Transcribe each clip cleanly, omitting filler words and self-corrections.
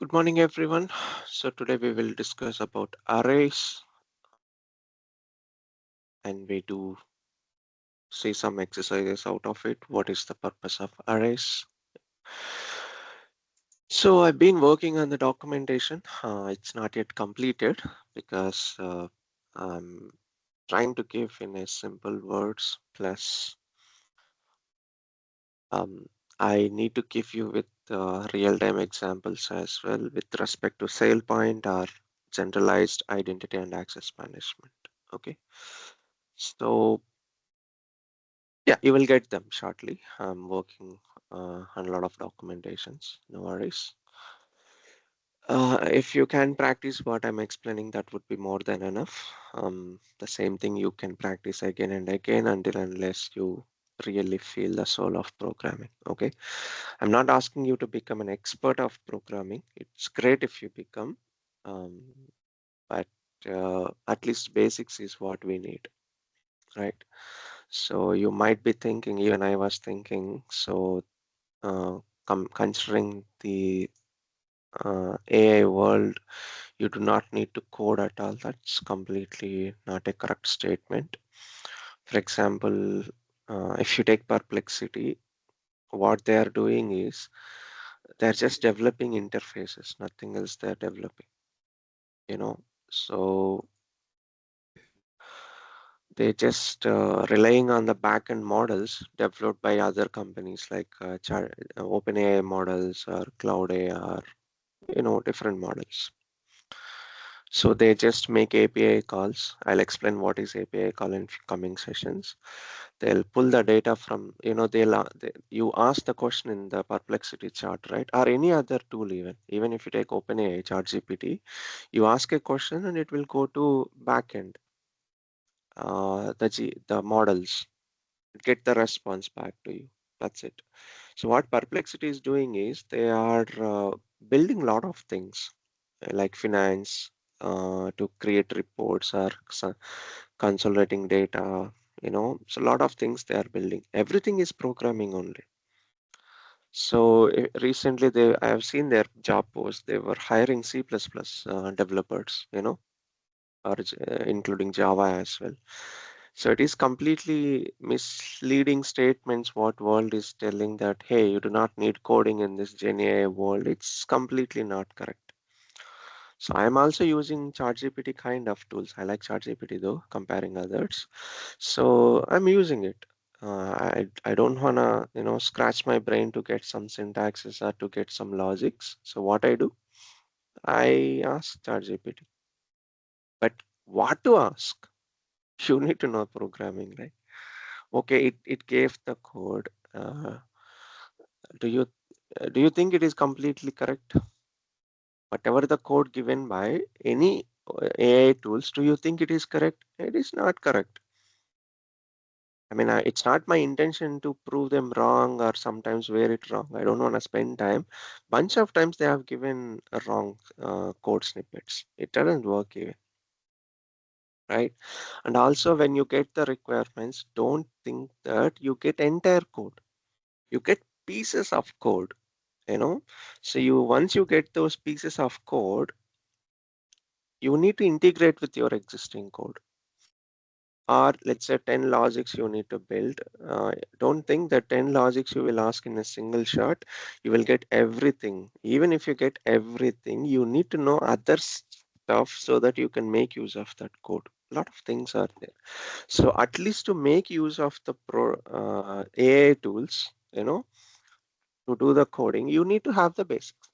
Good morning, everyone. So today we will discuss about arrays and we do see some exercises out of it. What is the purpose of arrays? So I've been working on the documentation. It's not yet completed because I'm trying to give in a simple words plus um, I need to give you with real-time examples as well with respect to SailPoint or generalized identity and access management. Okay. So yeah, you will get them shortly. I'm working on a lot of documentations, no worries. If you can practice what I'm explaining, that would be more than enough. The same thing you can practice again and again until unless you really feel the soul of programming. Okay. I'm not asking you to become an expert of programming. It's great if you become, um, but at least basics is what we need, right? So you might be thinking, even I was thinking, so considering the AI world, you do not need to code at all. That's completely not a correct statement. For example, if you take Perplexity, what they are doing is they're just developing interfaces, nothing else they're developing, you know. So they just relying on the backend models developed by other companies like OpenAI models or Cloud AI or different models. So they just make API calls. I'll explain what is API call in coming sessions. They'll pull the data from you ask the question in the Perplexity chart, right? Or any other tool even if you take OpenAI ChatGPT, you ask a question and it will go to backend the models get the response back to you. That's it. So what Perplexity is doing is they are building a lot of things like finance to create reports or consolidating data. So a lot of things they are building. Everything is programming only. So recently I have seen their job post. They were hiring C++ developers, or including Java as well. So it is completely misleading statements what world is telling that, hey, you do not need coding in this Gen AI world. It's completely not correct. So I'm also using ChatGPT kind of tools. I like ChatGPT though, comparing others. So I'm using it. I don't wanna, scratch my brain to get some syntaxes or to get some logics. So what I do, I ask ChatGPT. But what to ask? You need to know programming, right? Okay, it gave the code. Do you do you think it is completely correct? Whatever the code given by any AI tools, do you think it is correct? It is not correct. I mean, it's not my intention to prove them wrong or sometimes wear it wrong. I don't want to spend time. Bunch of times they have given a wrong code snippets. It doesn't work even, right? And also when you get the requirements, don't think that you get entire code. You get pieces of code, so once you get those pieces of code, you need to integrate with your existing code, or let's say 10 logics you need to build. Don't think that 10 logics you will ask in a single shot you will get everything. Even if you get everything, you need to know other stuff so that you can make use of that code. A lot of things are there. So at least to make use of the AI tools, to do the coding, you need to have the basics.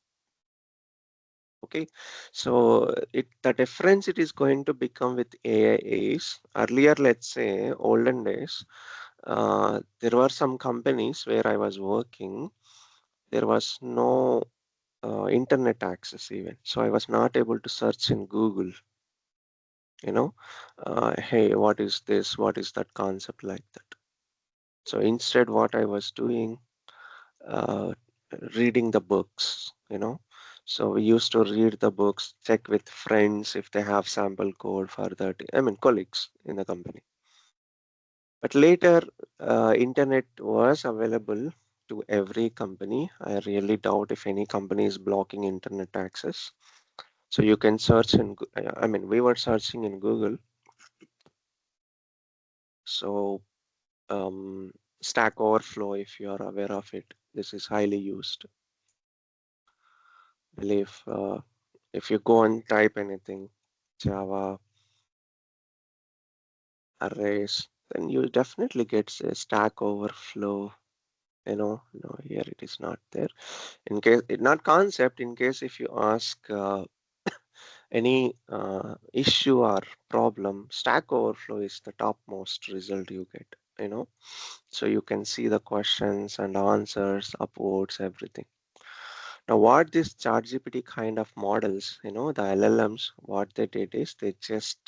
Okay, so the difference it is going to become with AI is earlier, let's say olden days, there were some companies where I was working, there was no internet access even. So I was not able to search in Google, hey, what is this? What is that concept like that? So instead, what I was doing, uh, reading the books, So we used to read the books, check with friends if they have sample code for that. I mean, colleagues in the company. But later, internet was available. to every company. I really doubt if any company is blocking internet access. So you can search in, I mean, we were searching in Google. So Stack Overflow, if you are aware of it, this is highly used. I believe if you go and type anything, Java, arrays, then you definitely get a Stack Overflow. No, here it is not there. In case, not concept, in case if you ask any issue or problem, Stack Overflow is the topmost result you get, So you can see the questions and answers, upvotes, everything. Now, what this ChatGPT kind of models, the LLMs, what they did is they just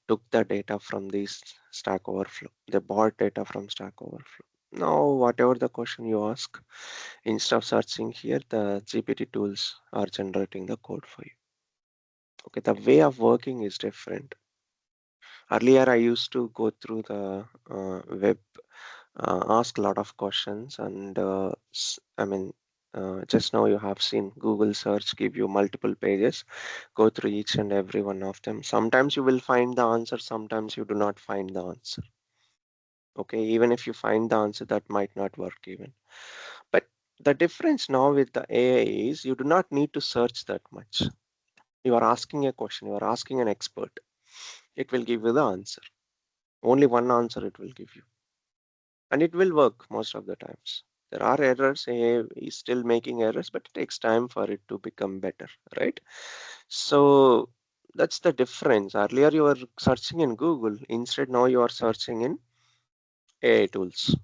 took the data from this Stack Overflow. They bought data from Stack Overflow. Now, whatever the question you ask, instead of searching here, the GPT tools are generating the code for you. Okay, the way of working is different. Earlier, I used to go through the web, ask a lot of questions, and just now you have seen Google search give you multiple pages. Go through each and every one of them. Sometimes you will find the answer, sometimes you do not find the answer. Okay, even if you find the answer, that might not work even. But the difference now with the AI is you do not need to search that much. You are asking a question, you are asking an expert. It will give you the answer. Only one answer it will give you. And it will work most of the times. There are errors, AI is still making errors, but it takes time for it to become better, right? So that's the difference. Earlier you were searching in Google, instead now you are searching in AI tools.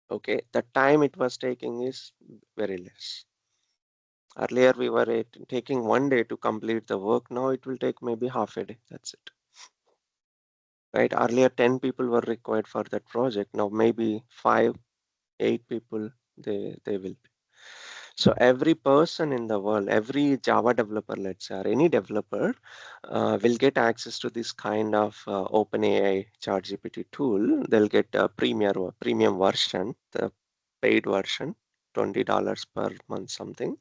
Okay, the time it was taking is very less. Earlier we were taking 1 day to complete the work. Now it will take maybe half a day. That's it. Right? Earlier 10 people were required for that project. Now maybe 5, 8 people they will be. So every person in the world, every Java developer, let's say, or any developer, will get access to this kind of OpenAI ChatGPT tool. They'll get a premium version, the paid version, $20 per month something.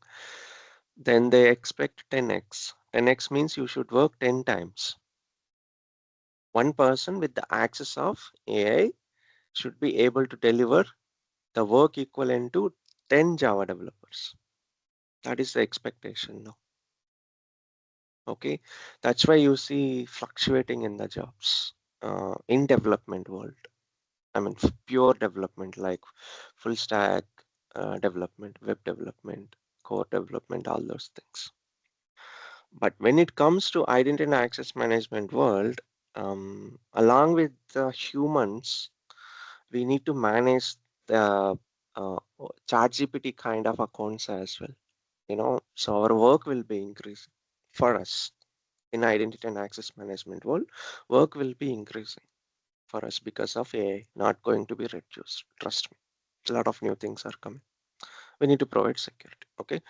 Then they expect 10x. 10x means you should work 10 times. One person with the access of AI should be able to deliver the work equivalent to 10 Java developers. That is the expectation now. Okay, that's why you see fluctuating in the jobs in development world. I mean, pure development like full stack development, web development, core development, all those things. But when it comes to identity and access management world, along with the humans, we need to manage the ChatGPT kind of accounts as well. So our work will be increasing for us in identity and access management world. Work will be increasing for us because of AI, not going to be reduced. Trust me, a lot of new things are coming. We need to provide security. Okay.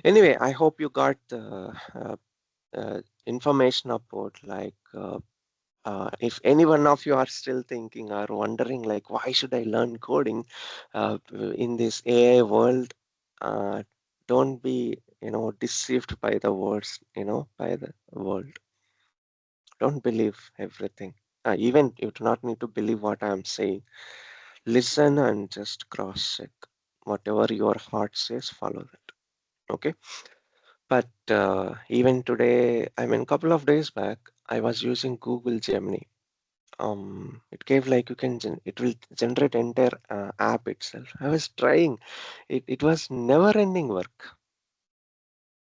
Anyway, I hope you got the information about if any one of you are still thinking or wondering like why should I learn coding in this AI world, don't be deceived by the words, by the world. Don't believe everything. Even you do not need to believe what I am saying. Listen and just cross check. Whatever your heart says, follow that. Okay. But even today, I mean, couple of days back, I was using Google Gemini. It gave like it will generate entire app itself. I was trying. It was never ending work.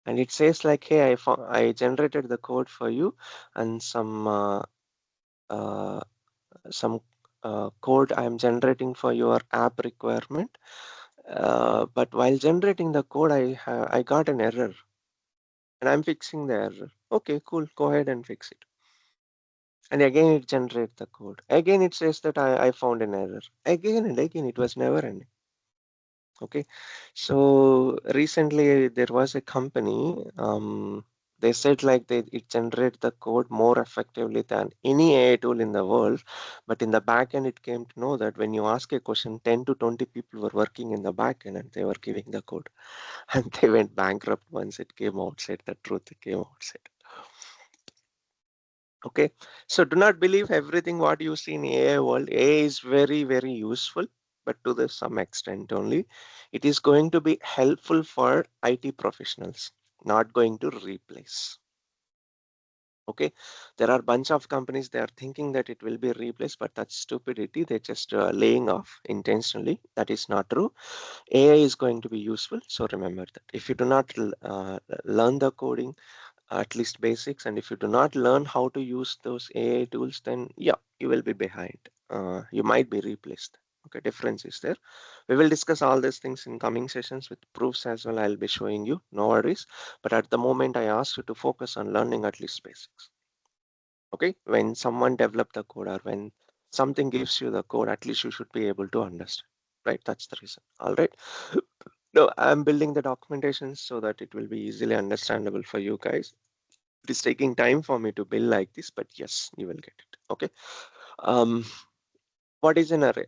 And it says like, hey, I generated the code for you and uh, some code I am generating for your app requirement. But while generating the code, I got an error and I'm fixing the error. Okay, cool. Go ahead and fix it. And again, it generates the code. Again, it says that I found an error. Again and again, it was never ending. Okay. So recently there was a company, They said like it generates the code more effectively than any AI tool in the world. But in the backend, it came to know that when you ask a question, 10 to 20 people were working in the backend and they were giving the code. And they went bankrupt once it came outside. The truth came outside. Okay, so do not believe everything what you see in AI world. AI is very, very useful, but to the some extent only. It is going to be helpful for IT professionals, not going to replace. Okay, there are bunch of companies, they are thinking that it will be replaced, but that's stupidity. They're just laying off intentionally. That is not true. AI is going to be useful, so remember that. If you do not learn the coding, at least basics, and if you do not learn how to use those AI tools, then yeah, you will be behind. You might be replaced. Okay, difference is there. We will discuss all these things in coming sessions with proofs as well. I'll be showing you, no worries. But at the moment, I ask you to focus on learning at least basics. Okay, when someone develop the code or when something gives you the code, at least you should be able to understand, right? That's the reason. All right. No, I'm building the documentation so that it will be easily understandable for you guys. It is taking time for me to build like this, but yes, you will get it. Okay. Um, what is an array?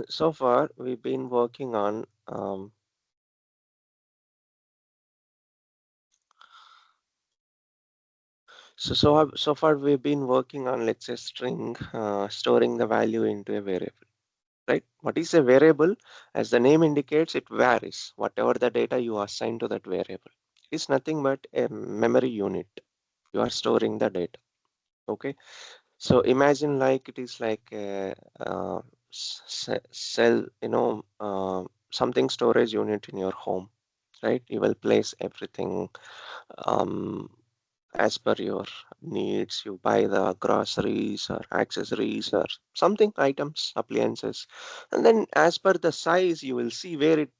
So far, we've been working on so far we've been working on, let's say, string, storing the value into a variable, right? What is a variable? As the name indicates, it varies. Whatever the data you assign to that variable, it is nothing but a memory unit. You are storing the data. Okay. So imagine like it is like a cell, something storage unit in your home, right? You will place everything um, as per your needs. You buy the groceries or accessories or something, items, appliances, and then as per the size, you will see where it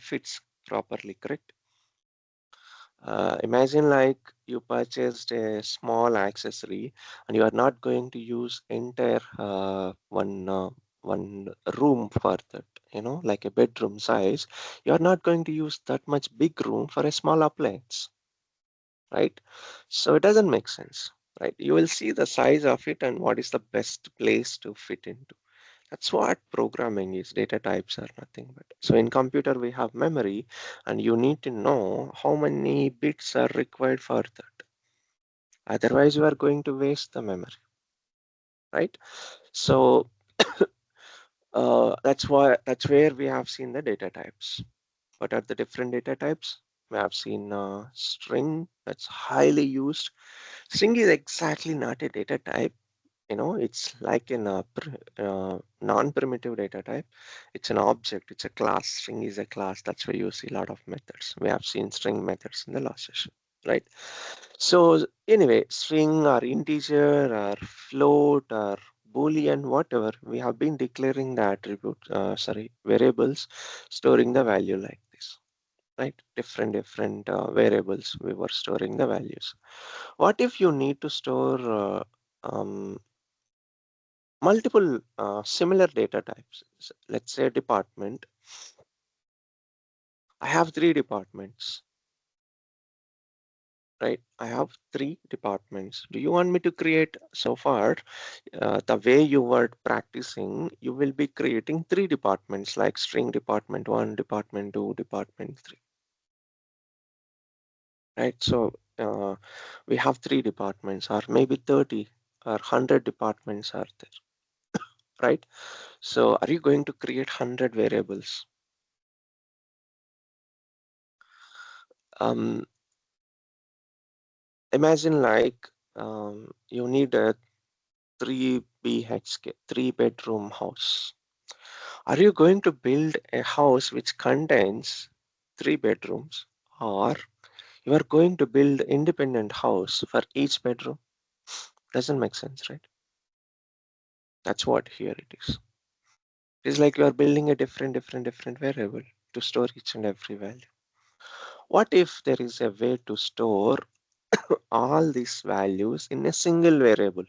fits properly, correct? Imagine like you purchased a small accessory and you are not going to use entire one room for that, like a bedroom size. You are not going to use that much big room for a small appliance, right? So it doesn't make sense, right? You will see the size of it and what is the best place to fit into. That's what programming is. Data types are nothing but. So in computer, we have memory, and you need to know how many bits are required for that. Otherwise, you are going to waste the memory, right? So that's where we have seen the data types. What are the different data types? We have seen string, that's highly used. String is exactly not a data type. It's like in a non-primitive data type. It's an object, it's a class. String is a class. That's where you see a lot of methods. We have seen string methods in the last session, right? So anyway, string or integer or float or boolean, whatever, we have been declaring the attribute, variables, storing the value like this, right? Different variables, we were storing the values. What if you need to store multiple similar data types? Let's say department. I have three departments, right? I have three departments. Do you want me to create, so far, the way you were practicing, you will be creating three departments like string department 1, department 2, department 3, right? So we have three departments or maybe 30 or 100 departments are there, right? So are you going to create 100 variables? Um, Imagine like you need a 3 BHK, 3-bedroom house. Are you going to build a house which contains 3 bedrooms, or you are going to build independent house for each bedroom? Doesn't make sense, right? That's what here it is. It's like you are building a different variable to store each and every value. What if there is a way to store all these values in a single variable,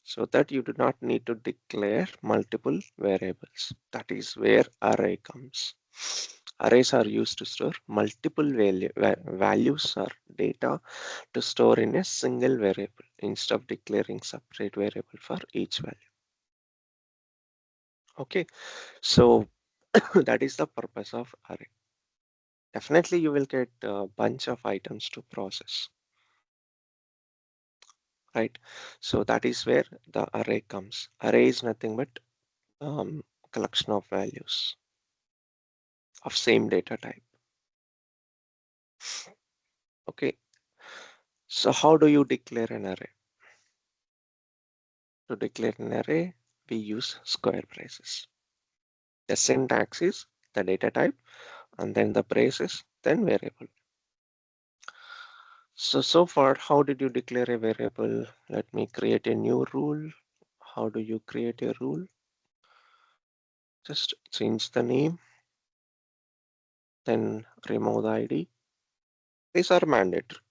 so that you do not need to declare multiple variables? That is where array comes. Arrays are used to store multiple values or data to store in a single variable instead of declaring separate variable for each value. Okay, so that is the purpose of array. Definitely you will get a bunch of items to process, right? So that is where the array comes. Array is nothing but collection of values of same data type. Okay, so how do you declare an array? To declare an array, we use square braces. The syntax is the data type and then the braces, then variable. So far, how did you declare a variable? Let me create a new rule. How do you create a rule? Just change the name, then remove the ID. These are mandatory.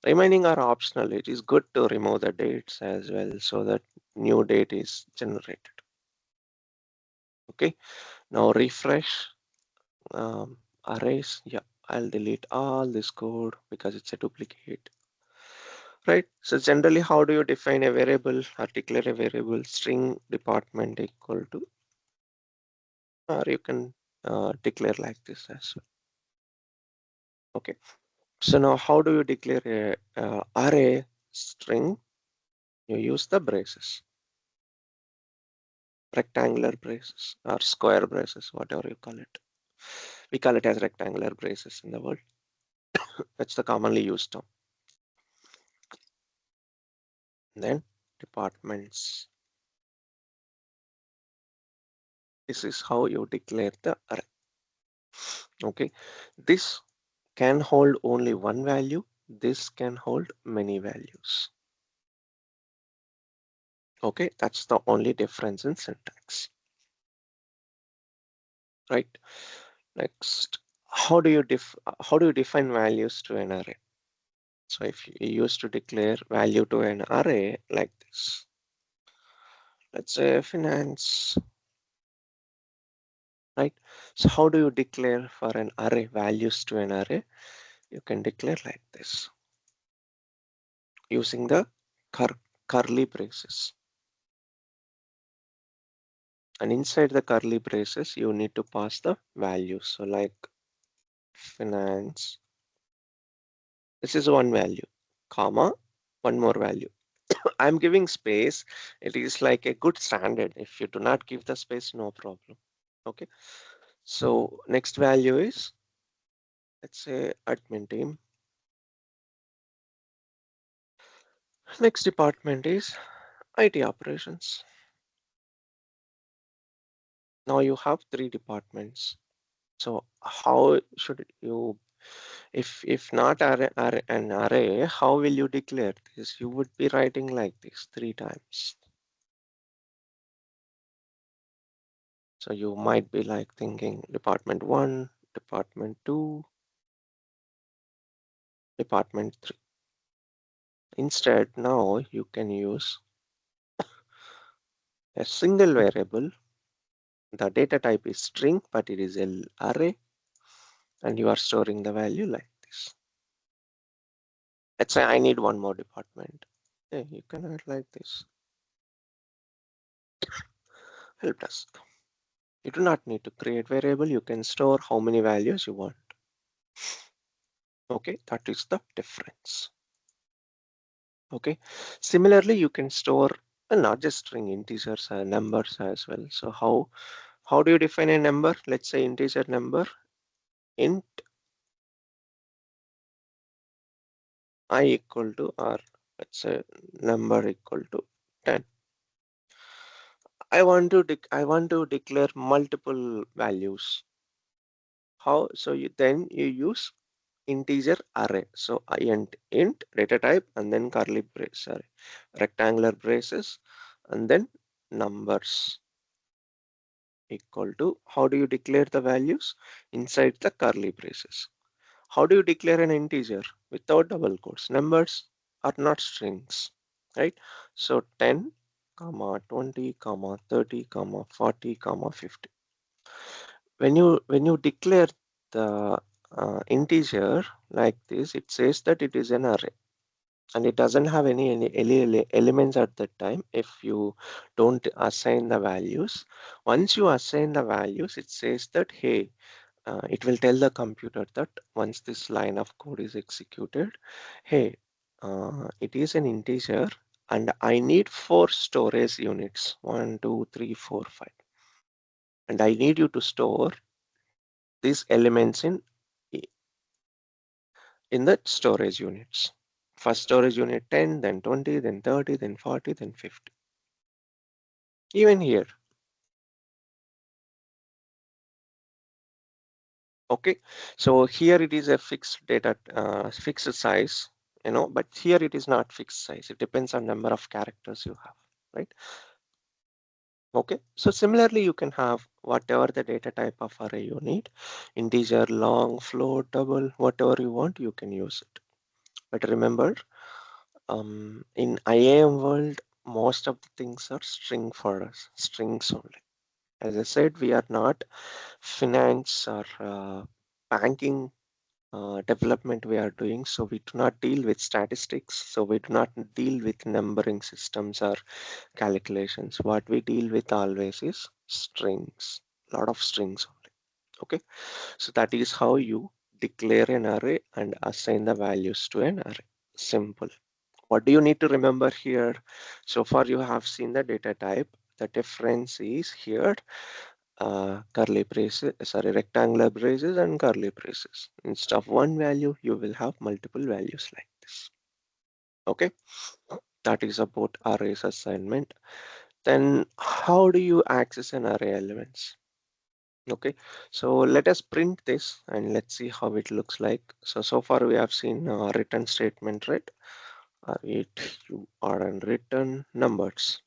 Remaining are optional. It is good to remove the dates as well so that new date is generated. Okay, now refresh arrays. Yeah, I'll delete all this code because it's a duplicate. Right. So generally, how do you define a variable or declare a variable? String department equal to, or you can declare like this as well. Okay. So now how do you declare a array string? You use the braces, rectangular braces or square braces, whatever you call it. We call it as rectangular braces in the world. That's the commonly used term. Then departments. This is how you declare the array. Okay. This can hold only one value. This can hold many values. Okay, that's the only difference in syntax. Right. Next, how do you define values to an array? So if you used to declare value to an array like this, let's say finance, right? So how do you declare for an array values to an array? You can declare like this using the curly braces. And inside the curly braces, you need to pass the values. So like finance, this is one value, comma, one more value. I'm giving space. It is like a good standard. If you do not give the space, no problem. Okay. So next value is, let's say admin team. Next department is IT operations. Now you have three departments. So how should you, if not an array, how will you declare this? You would be writing like this 3 times. So you might be like thinking department 1, department 2, department 3. Instead, now you can use a single variable. The data type is string, but it is an array, and you are storing the value like this. Let's say I need one more department. Yeah, you can write like this. Help desk. You do not need to create variable. You can store how many values you want. Okay, that is the difference. Okay, similarly, you can store not just string, integers and numbers as well. So how do you define a number? Let's say integer number, int I equal to, or let's say number equal to 10. I want to declare multiple values. How? So you use integer array. So int data type and then curly brace, sorry, rectangular braces and then numbers equal to, how do you declare the values? Inside the curly braces. How do you declare an integer? Without double quotes. Numbers are not strings, right? So 10, comma 20, comma 30, comma 40, comma 50. when you declare the integer like this, it says that it is an array and it doesn't have any elements at that time if you don't assign the values. Once you assign the values, it says that, hey, it will tell the computer that once this line of code is executed, hey, it is an integer and I need 4 storage units, 1, 2, 3, 4, 5, and I need you to store these elements in the storage units. First storage unit 10, then 20, then 30, then 40, then 50. Even here, okay. So here it is a fixed data, fixed size, but here it is not fixed size. It depends on number of characters you have, right? Okay. So similarly, you can have whatever the data type of array you need, integer, long, float, double, whatever you want, you can use it. But remember, in IAM world, most of the things are string for us, strings only. As I said, we are not finance or banking development we are doing, so we do not deal with statistics, so we do not deal with numbering systems or calculations. What we deal with always is strings, a lot of strings only. Okay, so that is how you declare an array and assign the values to an array. Simple. What do you need to remember here? So far you have seen the data type. The difference is here, curly braces, sorry, rectangular braces and curly braces. Instead of one value, you will have multiple values like this. Okay, that is about arrays assignment. Then how do you access an array elements? Okay, so let us print this and let's see how it looks like. So far we have seen return statement, right? It you are in return numbers.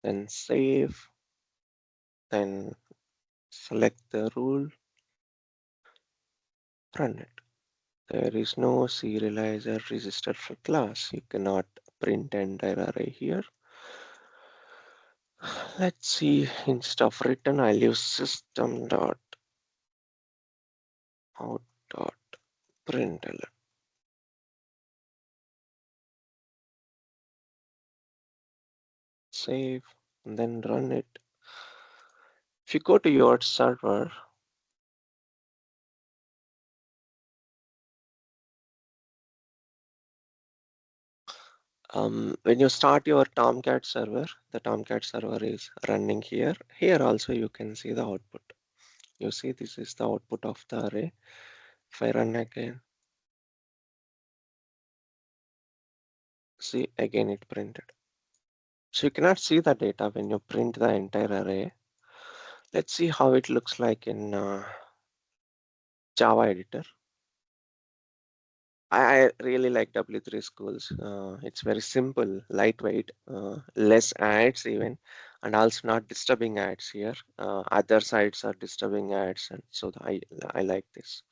Then save, then select the rule, run it. There is no serializer register for class. You cannot print entire array here. Let's see, instead of return, I'll use system dot out dot println. Save, and then run it. If you go to your server, when you start your Tomcat server, the Tomcat server is running here. Here also you can see the output. You see this is the output of the array. If I run again, see again it printed. So you cannot see the data when you print the entire array. Let's see how it looks like in Java editor. I really like W3 schools. It's very simple, lightweight, less ads even, and also not disturbing ads here. Other sites are disturbing ads, and so I like this.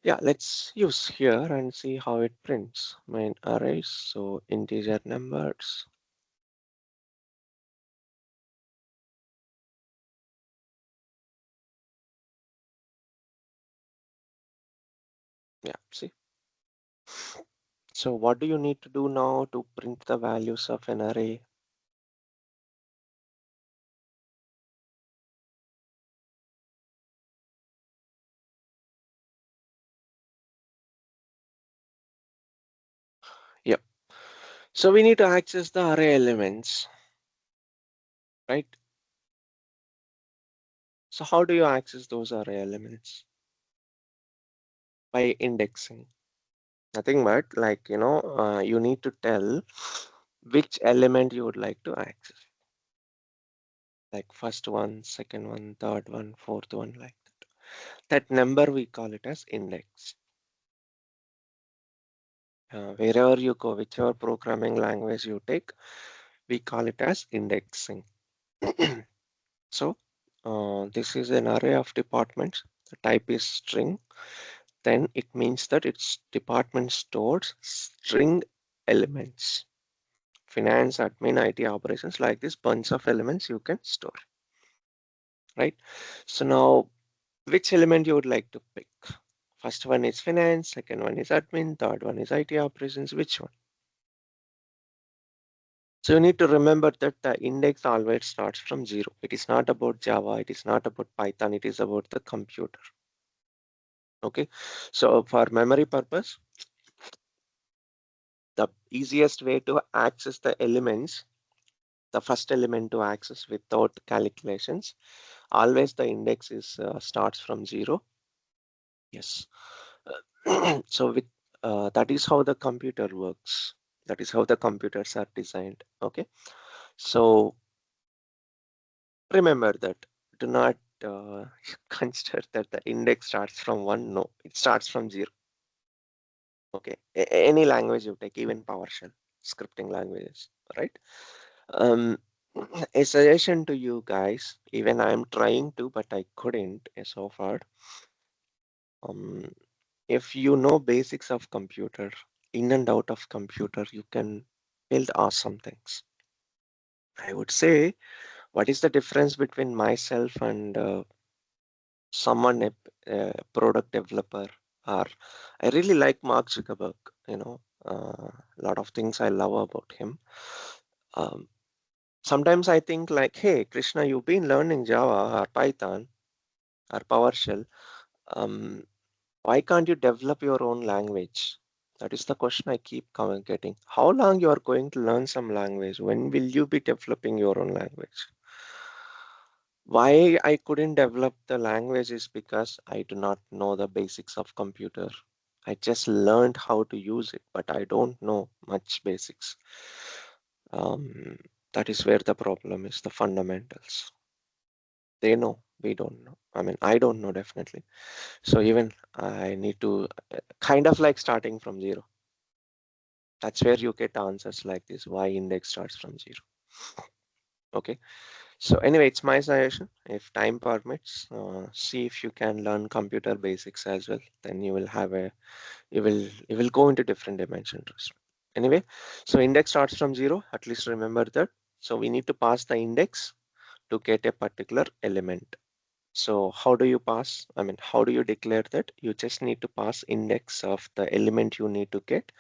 Yeah, let's use here and see how it prints. Main arrays, so integer numbers. Yeah, see. So what do you need to do now to print the values of an array? Yep. So we need to access the array elements, right? So how do you access those array elements? By indexing. Nothing but like, you need to tell which element you would like to access. Like first one, second one, third one, fourth one, like that. That number we call it as index. Wherever you go, whichever programming language you take, we call it as indexing. So this is an array of departments. The type is string. Then it means that its department stores string elements. Finance, admin, IT operations, like this bunch of elements you can store. right? So now, which element you would like to pick? First one is finance, second one is admin, third one is IT operations. Which one? So you need to remember that the index always starts from zero. It is not about Java, it is not about Python, it is about the computer. Okay, so for memory purpose, the easiest way to access the elements, the first element to access without calculations, always the index is starts from zero. Yes. So with that is how the computer works. That is how the computers are designed. Okay. So remember that. Do not consider that the index starts from one. No, it starts from zero. Okay. Any language you take, even PowerShell, scripting languages, right? Um, a suggestion to you guys, even I'm trying to, but I couldn't so far. Um, if you know basics of computer, in and out of computer, you can build awesome things. I would say, what is the difference between myself and someone, a product developer, or I really like Mark Zuckerberg, you know, a lot of things I love about him. Um, Sometimes I think like, hey, Krishna, you've been learning Java or Python or PowerShell. Um, why can't you develop your own language? That is the question I keep getting. How long you are going to learn some language? When will you be developing your own language? Why I couldn't develop the language is because I do not know the basics of computer. I just learned how to use it, but I don't know much basics. Um, that is where the problem is, the fundamentals. They know, we don't know. I mean, I don't know definitely. So even I need to kind of like starting from zero. That's where you get answers like this, why index starts from zero. Okay. So anyway, it's my suggestion. If time permits, see if you can learn computer basics as well. Then you will have a, you will go into different dimensions. Anyway, so index starts from zero. At least remember that. So we need to pass the index to get a particular element. So how do you pass? I mean, how do you declare that? You just need to pass index of the element you need to get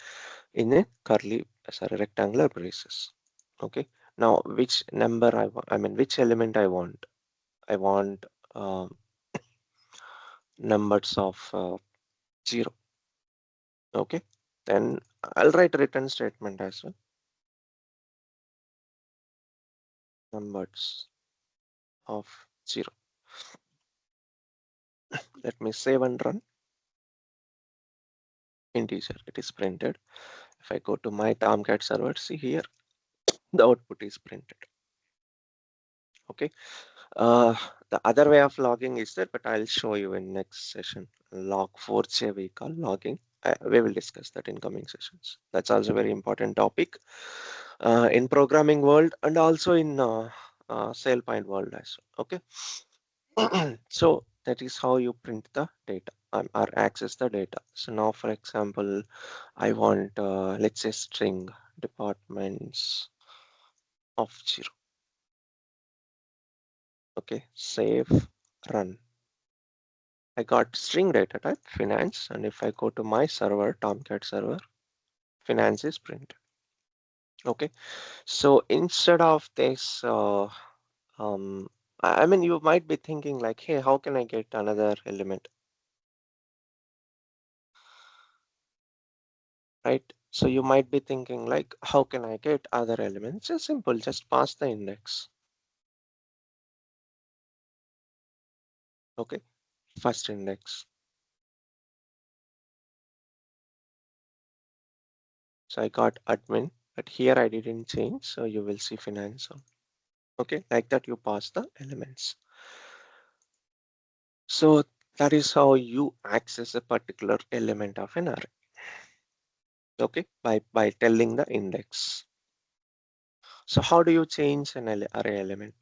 in a curly, sorry, rectangular braces. Okay. Now, which number I want? I mean, which element I want? I want numbers of zero. Okay. Then I'll write return statement as well. Numbers of zero. Let me save and run. Integer. It is printed. If I go to my Tomcat server, see here, the output is printed. Okay. Uh, the other way of logging is there, but I'll show you in next session. Log4j we call logging. We will discuss that in coming sessions. That's also a very important topic in programming world and also in SailPoint world as well. Okay. So that is how you print the data or access the data. So now, for example, I want let's say string departments of zero. Okay, save, run. I got string data type finance, and if I go to my server, Tomcat server, finance is printed. Okay, so instead of this, um, I mean, you might be thinking like, hey, how can I get another element, right? So you might be thinking like, how can I get other elements? It's simple, just pass the index. Okay, first index. So I got admin, but here I didn't change, so you will see finance. Okay, like that you pass the elements. So that is how you access a particular element of an array. Okay, by telling the index. So how do you change an array element?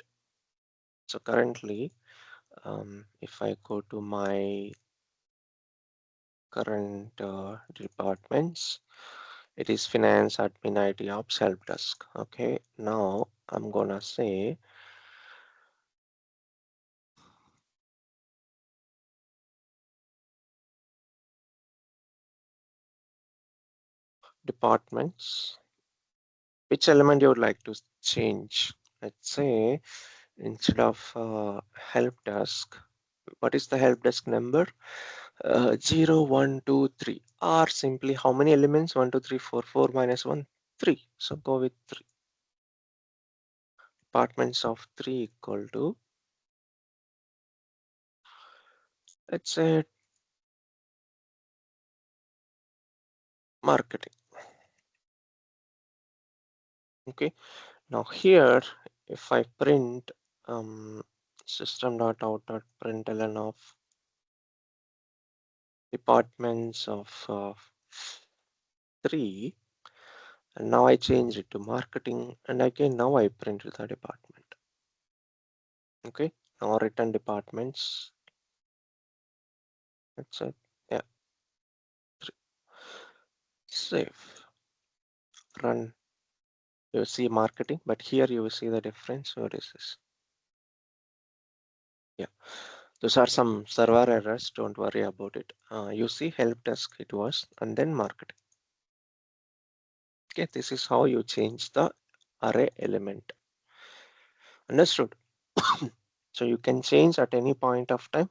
So currently, if I go to my current departments, it is finance, admin, IT, ops, help desk. Okay, now I'm gonna say departments, which element you would like to change. Let's say instead of help desk, what is the help desk number? 0, 1, 2, 3, or simply how many elements? 1, 2, 3, 4, 4 minus 1, 3. So go with 3. Departments of 3 equal to, let's say, marketing. Okay, now here if I print system.out.println of departments of 3, and now I change it to marketing, and again now I print the department. Okay, now return departments. That's it. Yeah, 3. Save, run. You see marketing, but here you will see the difference. What is this? Yeah, those are some server errors. Don't worry about it. You see help desk it was, and then marketing. Okay, this is how you change the array element. Understood? So you can change at any point of time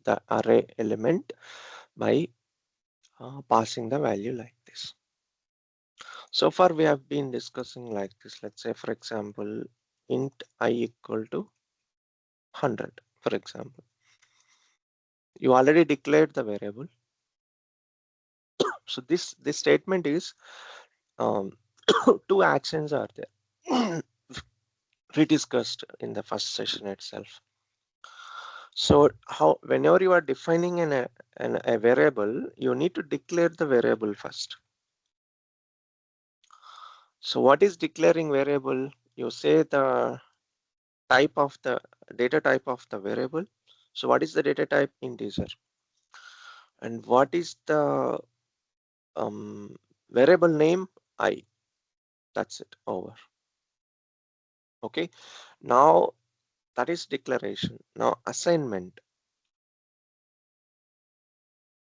the array element by passing the value like this. So far we have been discussing like this. Let's say for example int I equal to 100, for example. You already declared the variable. So this statement is two actions are there. We discussed in the first session itself. So how whenever you are defining a variable, you need to declare the variable first. So what is declaring variable? You say the type of the data type of the variable. So what is the data type? Integer. And what is the variable name? I. That's it. Over. Okay. Now that is declaration. Now assignment.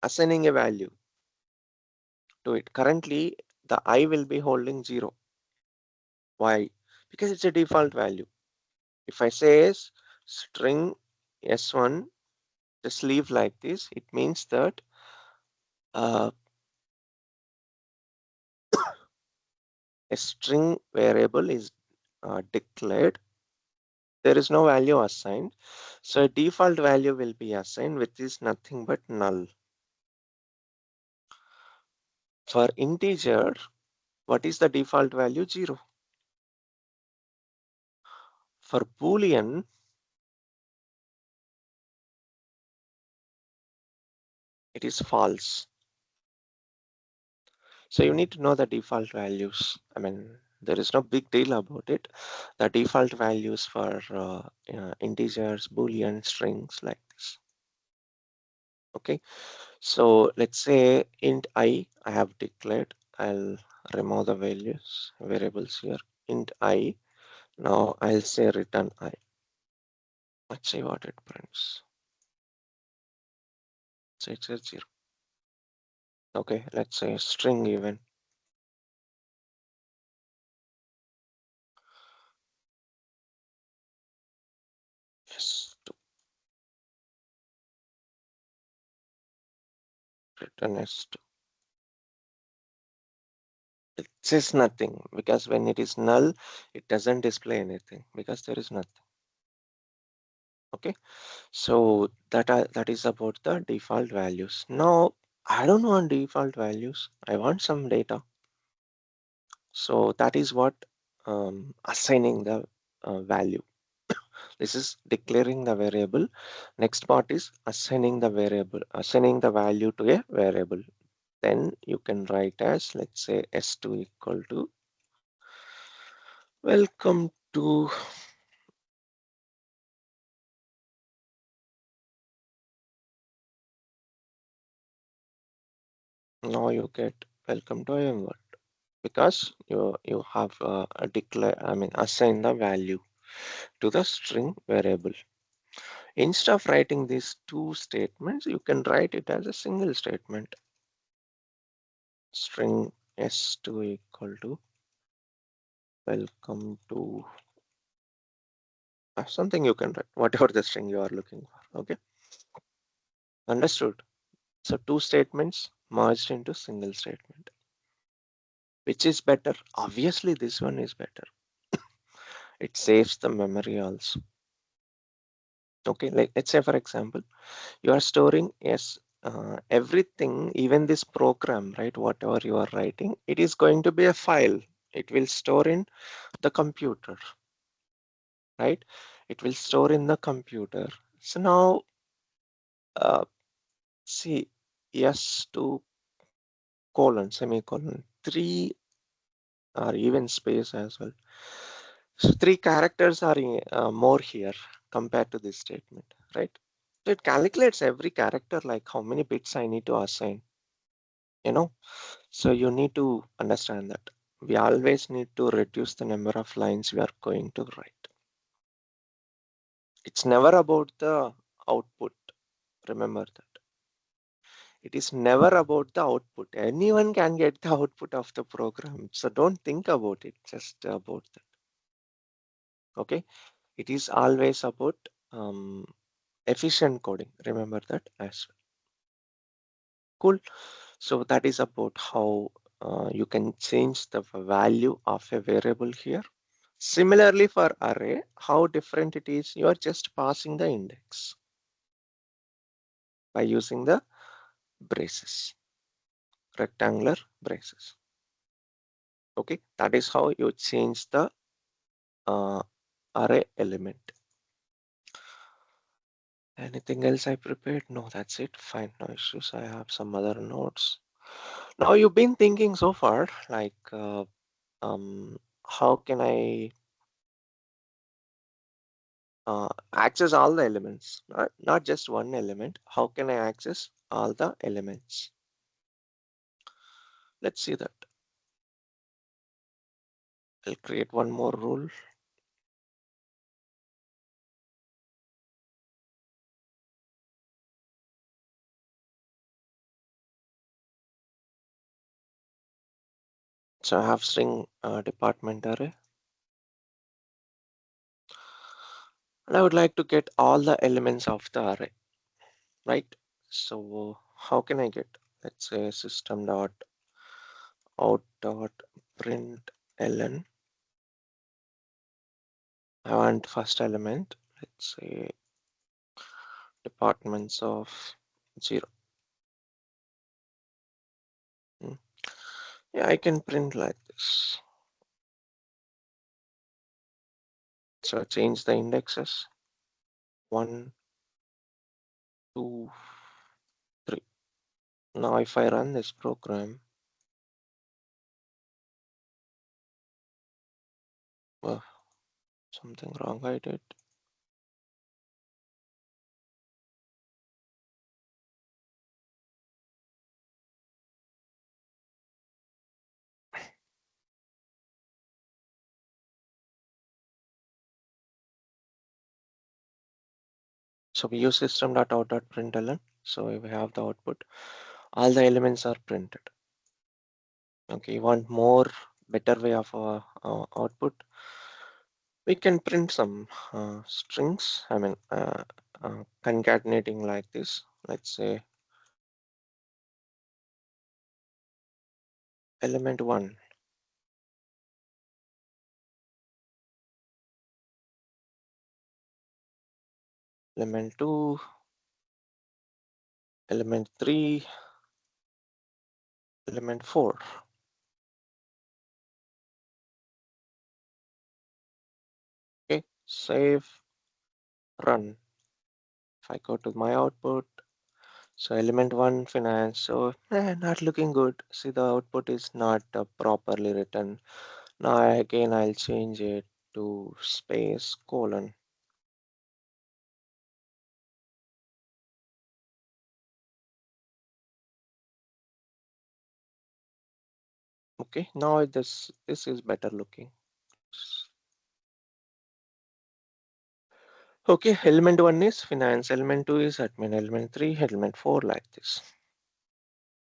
Assigning a value to it. Currently the I will be holding 0. Why? Because it's a default value. If I say string s1, just leave like this, it means that a string variable is declared. There is no value assigned. So a default value will be assigned, which is nothing but null. For integer, what is the default value? 0. For Boolean, it is false. So you need to know the default values. I mean, there is no big deal about it. The default values for integers, Boolean, strings like this. Okay, so let's say int I have declared. I'll remove the values, variables here. Int I. Now I'll say return I. Let's see what it prints. So it says 0. Okay, let's say string even. Yes, to return S2. It says nothing because when it is null, it doesn't display anything because there is nothing. Okay, so that is about the default values. Now I don't want default values. I want some data. So that is what assigning the value. This is declaring the variable. Next part is assigning the variable, assigning the value to a variable. Then you can write as, let's say, s2 equal to welcome to now you get welcome to IM world because you have declare, I mean, assign the value to the string variable. Instead of writing these two statements, you can write it as a single statement. String S2 equal to welcome to something you can write, whatever the string you are looking for. Okay, understood. So two statements merged into single statement. Which is better? Obviously, this one is better. It saves the memory also. Okay, like let's say for example, you are storing everything, even this program, right? Whatever you are writing, it is going to be a file. It will store in the computer, right? It will store in the computer. So now, uh, see, S2 colon, semicolon, 3 or even space as well. So three characters are more here compared to this statement, right? So it calculates every character, like how many bits I need to assign, you know. So you need to understand that we always need to reduce the number of lines we are going to write. It's never about the output. Remember that. It is never about the output. Anyone can get the output of the program. So don't think about it, just about that. Okay. It is always about efficient coding. Remember that as well. Cool. So that is about how you can change the value of a variable here. Similarly for array, how different it is, you are just passing the index by using the braces, rectangular braces. Okay, that is how you change the uh, array element. Anything else I prepared? No, that's it. Fine, no issues. I have some other notes. Now you've been thinking so far, like how can I access all the elements, not just one element. How can I access all the elements? Let's see that. I'll create one more rule. So I have string department array, and I would like to get all the elements of the array, right? So how can I get? Let's say system dot out dot print ln. I want first element. Let's say departments of 0. Hmm. Yeah, I can print like this. So change the indexes 1, 2, 3. Now if I run this program, well, something wrong I did. So we use system.out.println. So we have the output. All the elements are printed. Okay, you want more better way of output? We can print some strings. I mean, concatenating like this. Let's say element 1, element 2, element 3, element 4. Okay, save, run. If I go to my output, so element 1 finance, so not looking good. See, the output is not properly written. Now again I'll change it to space colon. Okay, now this is better looking. Okay, element 1 is finance, element 2 is admin, element 3, element 4 like this.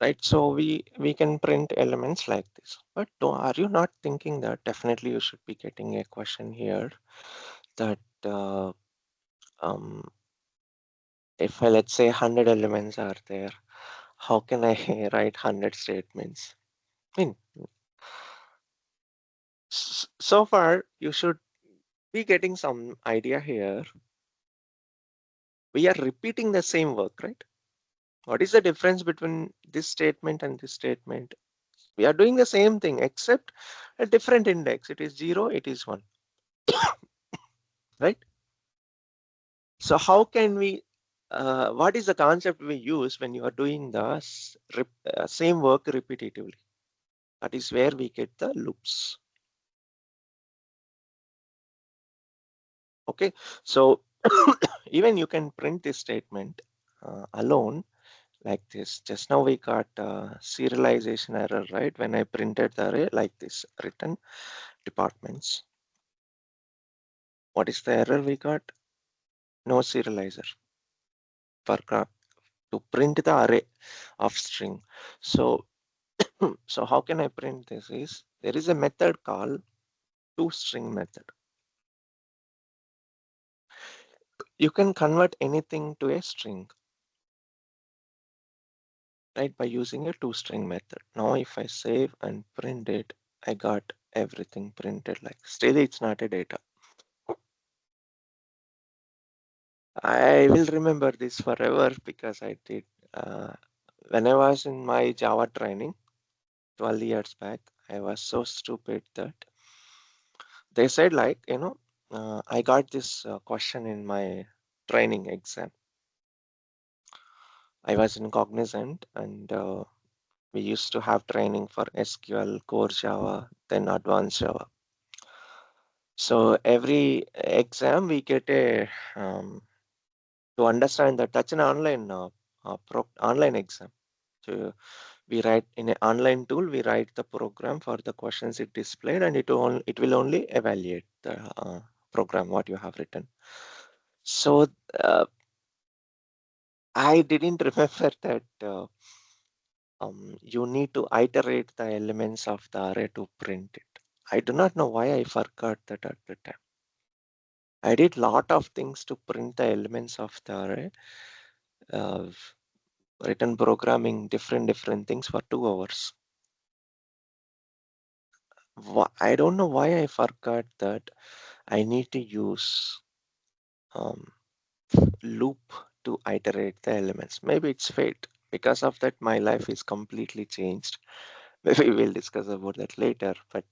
right? So we can print elements like this. But are you not thinking that definitely you should be getting a question here that um, if I, let's say 100 elements are there, how can I write 100 statements? I mean, so far you should be getting some idea here. We are repeating the same work, right? What is the difference between this statement and this statement? We are doing the same thing except a different index. It is 0, it is 1, right? So how can we, what is the concept we use when you are doing the same work repetitively? That is where we get the loops. Okay, so even you can print this statement alone like this. Just now we got serialization error, right? When I printed the array like this, written departments. What is the error we got? No serializer for to print the array of string. So, so how can I print this? Is there is a method called toString method. You can convert anything to a string, right, by using a toString method. Now, if I save and print it, I got everything printed like still it's not a data. I will remember this forever because I did when I was in my Java training 12 years back. I was so stupid that they said like, I got this question in my training exam. I was in Cognizant and we used to have training for SQL, core Java, then advanced Java. So every exam we get a to understand that that's an online online exam. So we write in an online tool, we write the program for the questions it displayed, and it will only evaluate the program what you have written. So uh, I didn't remember that you need to iterate the elements of the array to print it. I do not know why I forgot that at the time. I did lot of things to print the elements of the array, uh, written programming different things for 2 hours. I don't know why I forgot that I need to use um, loop to iterate the elements. Maybe it's fate. Because of that, my life is completely changed. Maybe we'll discuss about that later. But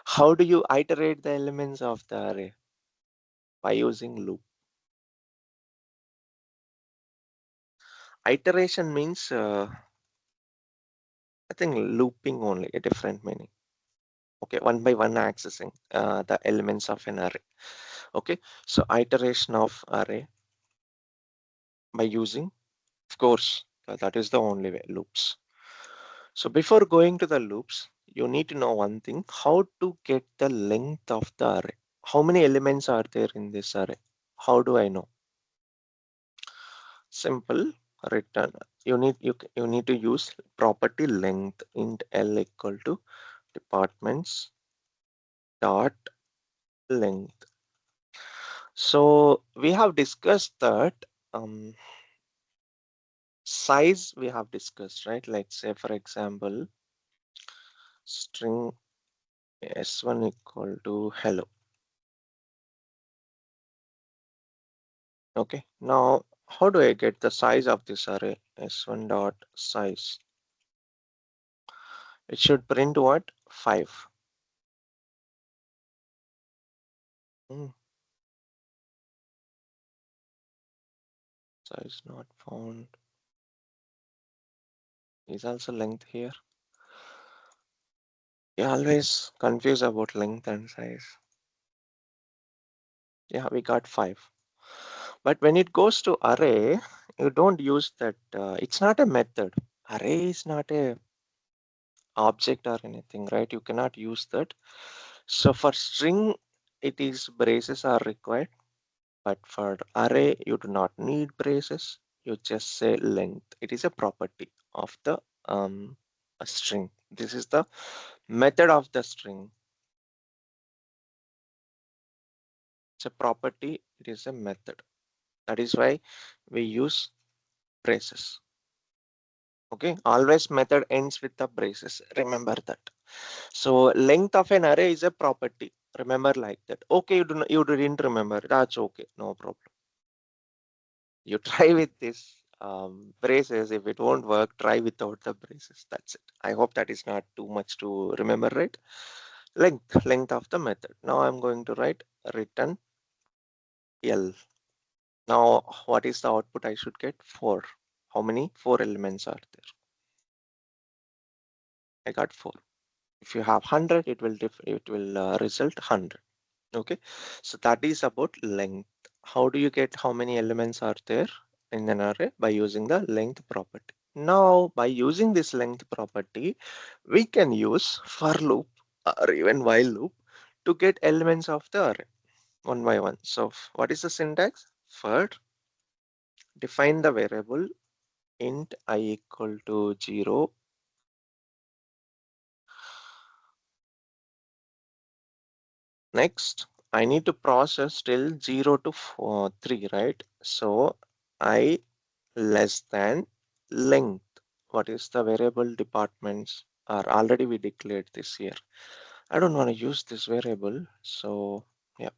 how do you iterate the elements of the array? By using loop. Iteration means, I think looping only, a different meaning. Okay, one by one accessing the elements of an array. Okay, so iteration of array by using, of course, that is the only way, loops. So before going to the loops, you need to know one thing, how to get the length of the array. How many elements are there in this array? How do I know? Simple, return. You need to use property length int L equal to departments dot length. So we have discussed that size we have discussed, right? Let's say for example, string s1 equal to hello. Okay, now how do I get the size of this array? S1 dot size. It should print what? 5. Hmm, size not found. Is also length here. You always confused about length and size. Yeah, we got 5. But when it goes to array, you don't use that. It's not a method. Array is not a object or anything, right? You cannot use that. So for string, it is braces are required. But for array, you do not need braces. You just say length. It is a property of the a string. This is the method of the string. It's a property, it is a method. That is why we use braces. Okay, always method ends with the braces. Remember that. So length of an array is a property. Remember like that. Okay, you didn't remember. That's okay, no problem. You try with this braces. If it won't work, try without the braces. That's it. I hope that is not too much to remember, right? Length of the method. Now I'm going to write return L. Now what is the output I should get? 4. How many? 4 elements are there. I got 4. If you have 100, it will result 100. Okay, so that is about length. How do you get how many elements are there in an array? By using the length property. Now by using this length property, we can use for loop or even while loop to get elements of the array one by one. So what is the syntax? First, define the variable int I equal to 0. Next, I need to process till 0 to 3, right? So I less than length. What is the variable departments are already we declared this here. I don't want to use this variable. So yeah,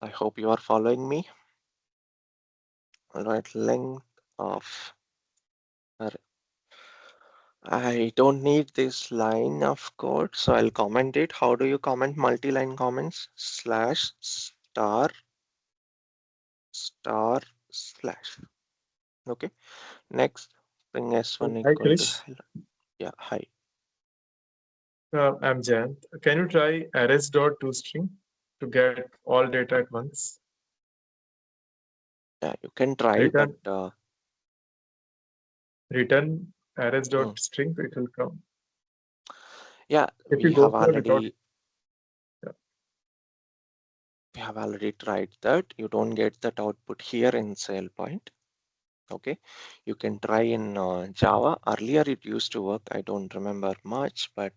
I hope you are following me. All right, length of array. I don't need this line of code, so I'll comment it. How do you comment multi-line comments? Slash star star slash. Okay. Next, bring s1 Hi, equal to Krish. hello. Yeah, hi. I'm Jan. Can you try arrays.toString to get all data at once? Yeah, you can try, but Return return mm, arrays.string, it will come. yeah, If you go for without, yeah, we have already tried that. You don't get that output here in SailPoint. Okay, you can try in Java. Earlier it used to work. I don't remember much, but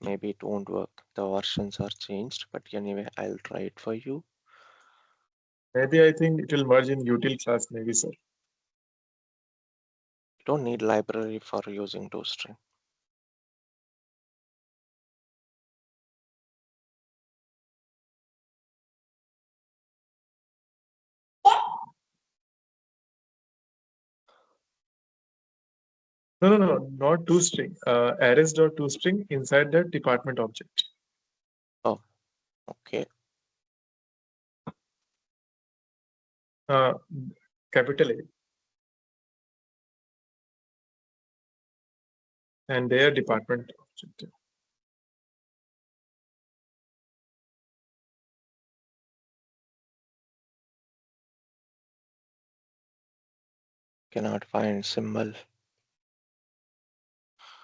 maybe it won't work. The versions are changed, but anyway, I'll try it for you. maybe I think it will merge in util class, maybe, sir. You don't need library for using toString. No, not toString. Arrays.toString inside the department object. Oh, okay. Uh, capital A. And their department object. Cannot find symbol.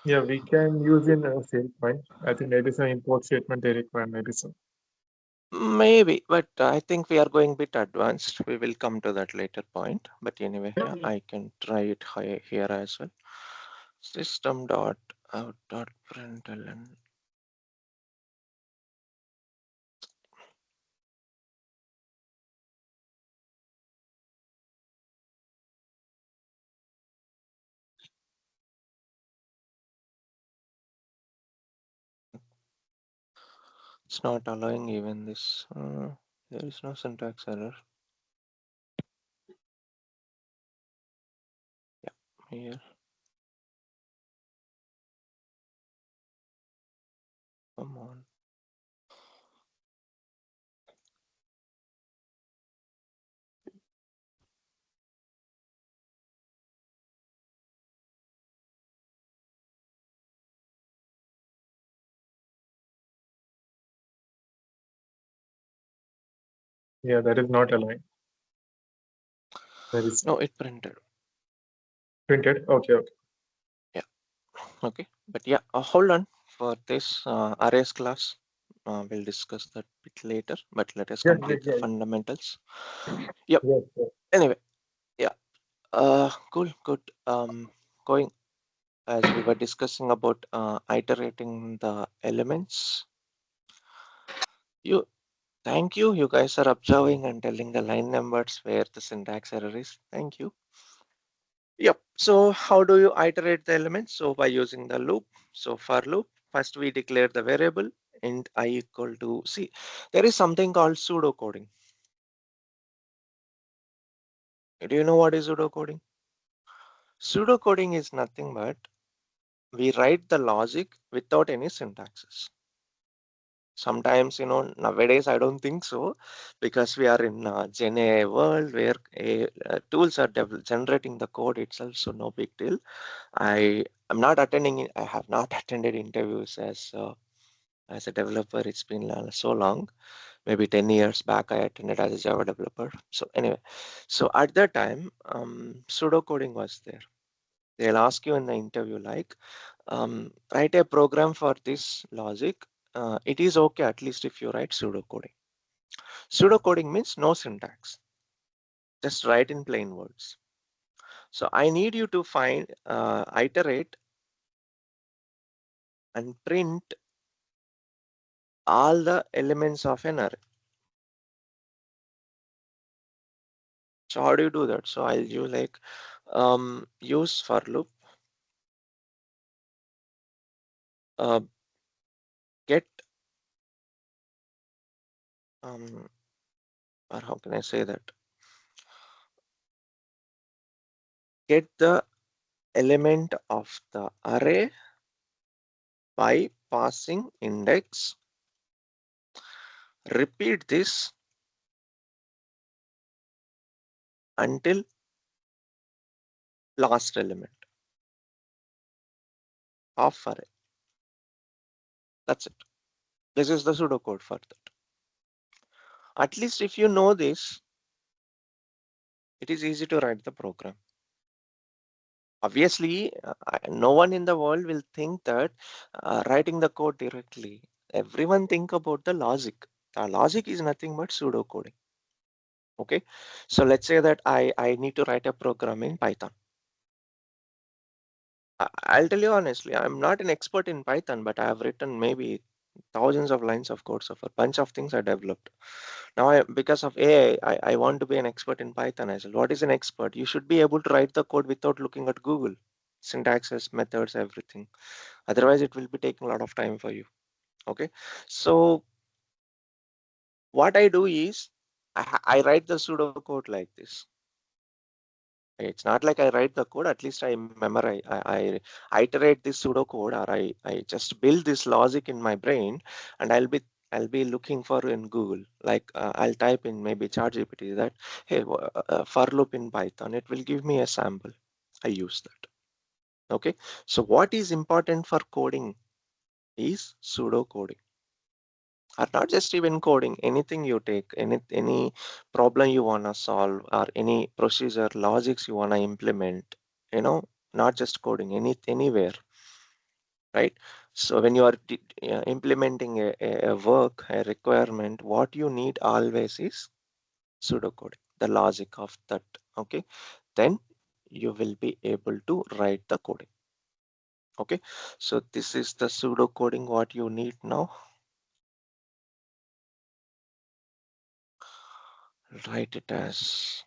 Yeah, we can use in a SailPoint. I think maybe some import statement they require, maybe so. Maybe, but I think we are going a bit advanced. We will come to that later point. But anyway, yeah, I can try it here as well. System dot out dot println. It's not allowing even this. There is no syntax error. Yeah, here. Come on. Yeah, that is not aligned. That is No, it printed. printed. Okay. Yeah. Okay. But yeah, hold on. for this arrays class. We'll discuss that bit later, but let us Yes, yes, complete the yes, fundamentals. Yep. yes, yes. Anyway, yeah. Cool. Good. Going as we were discussing about iterating the elements. You Thank you. You guys are observing and telling the line numbers where the syntax error is. Thank you. Yep. So how do you iterate the elements? So by using the loop. So for loop, first we declare the variable int I equal to C. There is something called pseudocoding. Do you know what is pseudocoding? Pseudocoding is nothing but we write the logic without any syntaxes. Sometimes, nowadays I don't think so, because we are in Gen AI world where tools are generating the code itself, so no big deal. I have not attended interviews as a developer. It's been so long. Maybe 10 years back I attended as a Java developer. So anyway, so at that time, pseudocoding was there. They'll ask you in the interview like, write a program for this logic. It is okay at least if you write pseudocoding. Pseudocoding means no syntax, just write in plain words. So I need you to iterate and print all the elements of an array. So how do you do that? So I'll use like use for loop, uh, get or how can I say that? Get the element of the array by passing index. Repeat this until last element of array. That's it. This is the pseudocode for that. At least if you know this, it is easy to write the program. Obviously, no one in the world will think that writing the code directly. Everyone think about the logic. The logic is nothing but pseudocoding. Okay, so let's say that I need to write a program in Python. I'll tell you honestly, I'm not an expert in Python, but I have written maybe thousands of lines of code. So for a bunch of things I developed. Now, because of AI, I want to be an expert in Python as well. What is an expert? You should be able to write the code without looking at Google, syntaxes, methods, everything. Otherwise, it will be taking a lot of time for you. Okay. So what I do is I write the pseudocode like this. It's not like I write the code, at least I memorize, I iterate this pseudocode, or I just build this logic in my brain, and I'll be looking for in Google, like I'll type in maybe ChatGPT that, hey, for loop in Python, it will give me a sample. I use that. Okay. So what is important for coding is pseudocoding. Or not just even coding, anything you take, any problem you want to solve, or any procedure logics you want to implement, not just coding, anywhere, right? So when you are implementing a work, a requirement, what you need always is pseudocoding, the logic of that. Okay, then you will be able to write the coding. Okay, so this is the pseudocoding what you need now. Write it as,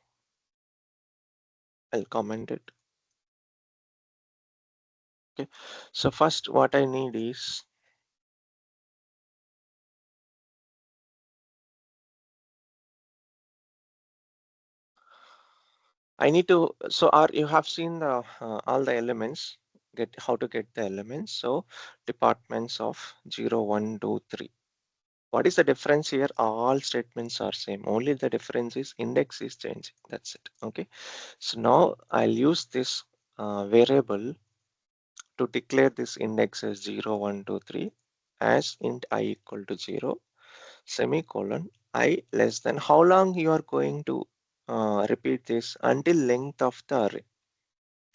I'll comment it. Okay, so first what I need is, I need to, so you have seen the all the elements, get how to get the elements. So departments of 0, 1, 2, 3. What is the difference here? All statements are same. Only the difference is index is changing. That's it. Okay. So now I'll use this variable to declare this index as 0, 1, 2, 3 as int I equal to 0, semicolon, I less than, how long you are going to repeat this until length of the array.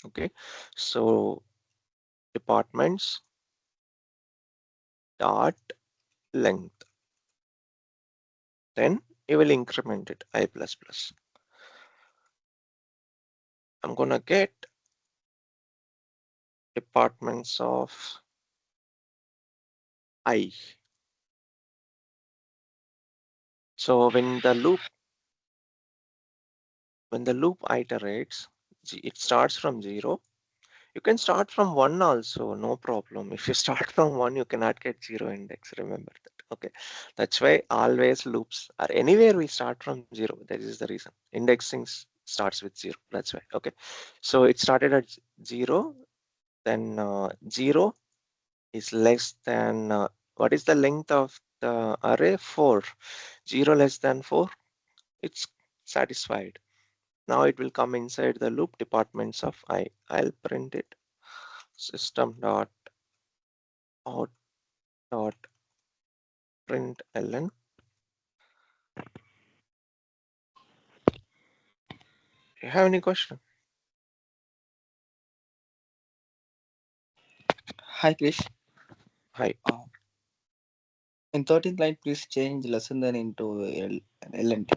Okay, so departments dot length. Then you will increment it I plus plus. I'm gonna get departments of I. So when the loop iterates, it starts from 0. You can start from 1 also, no problem. If you start from 1, you cannot get 0 index. Remember that. Okay. That's why always loops are anywhere we start from 0. That is the reason. Indexing starts with 0. That's why. Okay. So it started at 0. Then 0 is less than what is the length of the array? 4. 0 less than 4. It's satisfied. Now it will come inside the loop departments of I. I'll print it. System dot out dot println. Do you have any question? Hi, Krish. Hi. In 13th line, please change lesson than into LNT.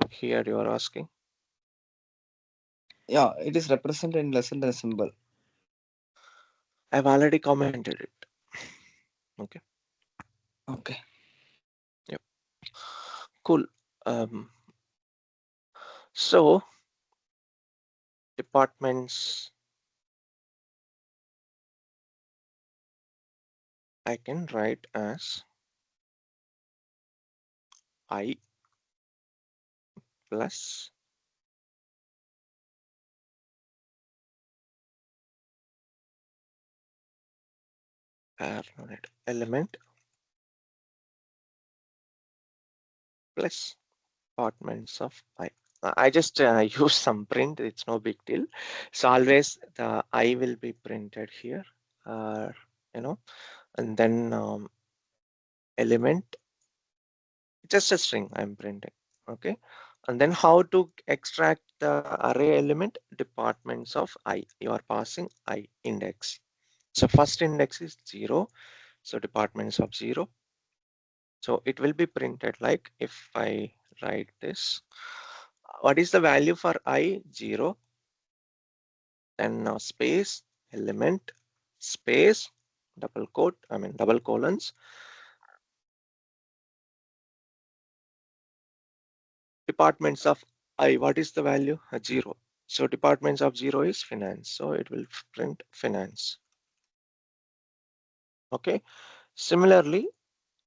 Here you are asking. Yeah, it is represented in lesson than symbol. I've already commented it. Okay. Okay. Yep. Cool. Um, so departments I can write as I plus element plus departments of I. I just use some print. It's no big deal. So always the I will be printed here, uh, you know, and then element, just a string I'm printing. Okay. And then how to extract the array element? Departments of I. You are passing I index. So first index is 0. So departments of 0. So it will be printed like if I write this. What is the value for I? 0. Then now space element space double quote, double colons, departments of I. What is the value? 0. So departments of 0 is finance. So it will print finance. Okay. Similarly,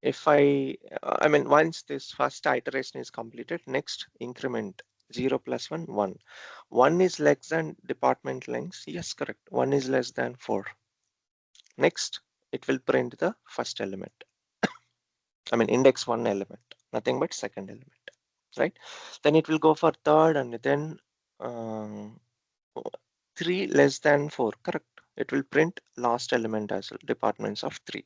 if once this first iteration is completed, next increment 0 plus 1, 1. 1 is less than department length. Yes, correct. 1 is less than 4. Next, it will print the first element. Index 1 element, nothing but second element, right? Then it will go for third and then 3 less than 4, correct. It will print last element as well, departments of 3.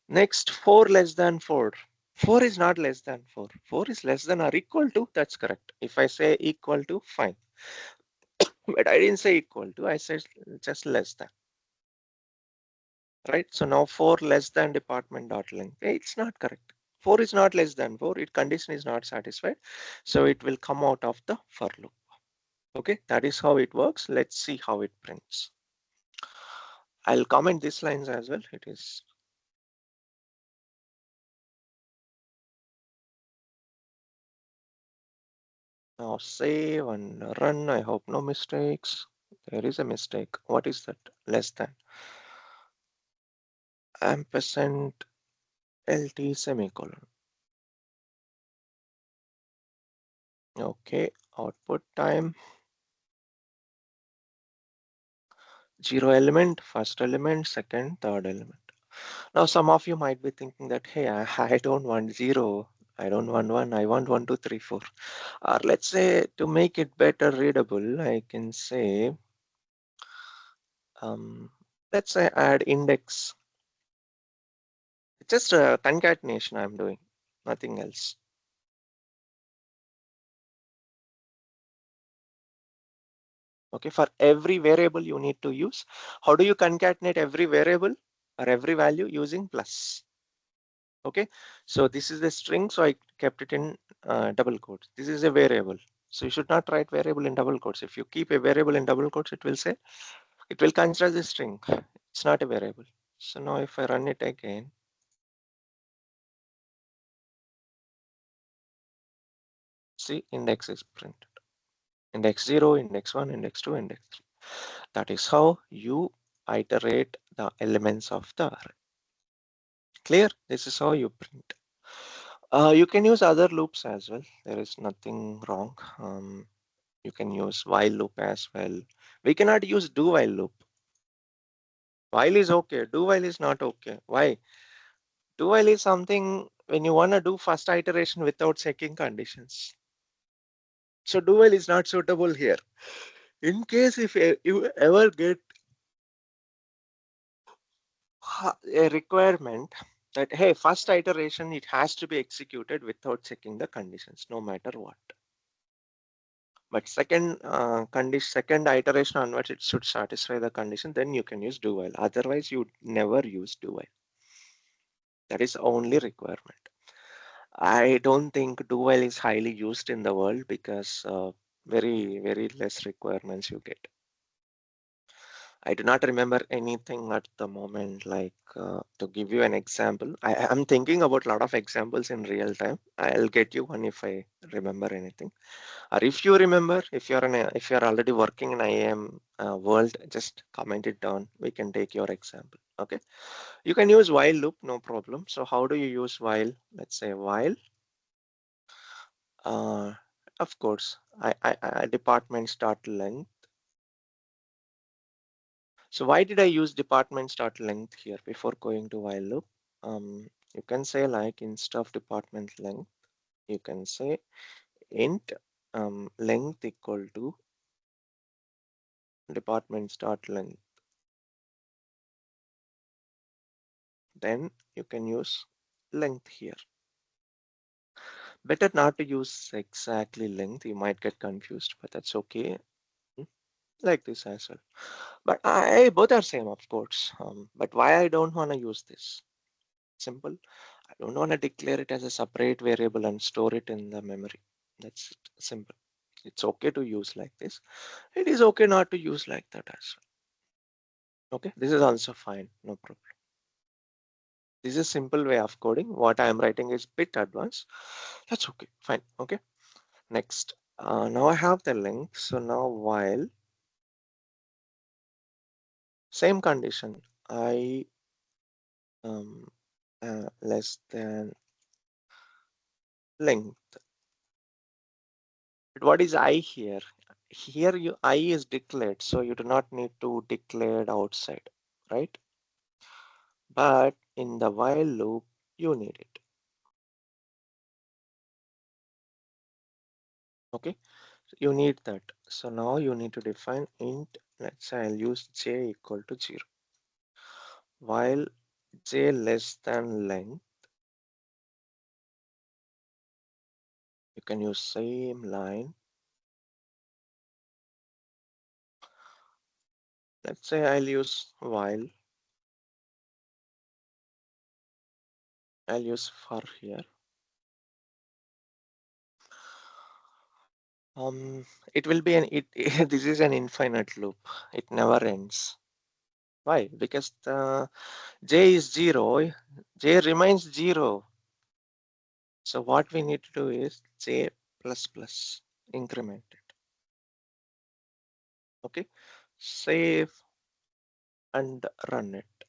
Next, 4 less than 4. 4 is not less than 4. 4 is less than or equal to, that's correct. If I say equal to, fine. But I didn't say equal to, I said just less than. Right? So now 4 less than department dot length. It's not correct. 4 is not less than 4. It condition is not satisfied. So it will come out of the for loop. Okay, that is how it works. Let's see how it prints. I'll comment these lines as well. It is now save and run. I hope no mistakes. There is a mistake. What is that? Less than ampersand LT semicolon. Okay, output time 0 element, first element, second, third element. Now, some of you might be thinking that, hey, I don't want 0. I don't want 1. I want 1, 2, 3, 4. Or let's say to make it better readable, I can say, let's say add index. It's just a concatenation I'm doing, nothing else. Okay, for every variable you need to use. How do you concatenate every variable or every value? Using plus. Okay, so this is the string, so I kept it in double quotes. This is a variable, so you should not write variable in double quotes. If you keep a variable in double quotes, it will say, it will consider the string. It's not a variable. So now if I run it again, see, index is printed. Index 0, index 1, index 2, index 3. That is how you iterate the elements of the array. Clear? This is how you print. You can use other loops as well. There is nothing wrong. You can use while loop as well. We cannot use do while loop. While is okay. Do while is not okay. Why? Do while is something when you want to do first iteration without checking conditions. So do while is not suitable here. In case if you ever get a requirement that, hey, first iteration, it has to be executed without checking the conditions, no matter what. But second iteration onwards, it should satisfy the condition. Then you can use do while. Otherwise, you never use do while. That is only requirement. I don't think do while is highly used in the world because very less requirements you get. I do not remember anything at the moment. Like to give you an example, I am thinking about a lot of examples in real time. I'll get you one if I remember anything. Or if you remember, if you're already working in IAM world, just comment it down. We can take your example. Okay. You can use while loop, no problem. So how do you use while? Let's say while. Uh, of course, I department start length. So why did I use department start length here before going to while loop? You can say like instead of department length, you can say int length equal to department start length. Then you can use length here. Better not to use exactly length. You might get confused, but that's okay. Like this as well. But I both are same, of course. But why I don't want to use this? Simple. I don't want to declare it as a separate variable and store it in the memory. That's it. Simple. It's okay to use like this. It is okay not to use like that as well. Okay, this is also fine. No problem. This is a simple way of coding. What I am writing is bit advanced. That's okay. Fine. Okay. Next. Now I have the length. So now while same condition, I less than length. But what is I here? Here you I is declared, so you do not need to declare it outside, right? But in the while loop, you need it. Okay, so you need that. So now you need to define int. Let's say I'll use j equal to 0. While j less than length, you can use same line. Let's say I'll use while. I'll use for here. It will be this is an infinite loop. It never ends. Why? Because the j is 0, j remains 0. So what we need to do is j plus plus, increment it. Okay, save and run it.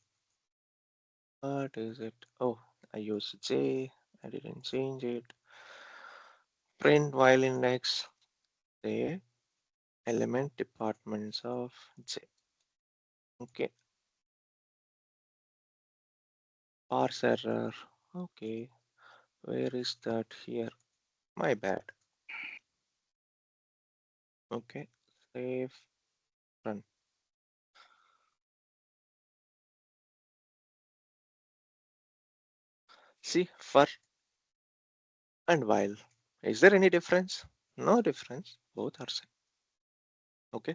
What is it? Oh, I use j, I didn't change it. Print while index, j, element departments of j. Okay, parse error. Okay, where is that here? My bad. Okay, save, run. See, for and while. Is there any difference? No difference. Both are same. Okay.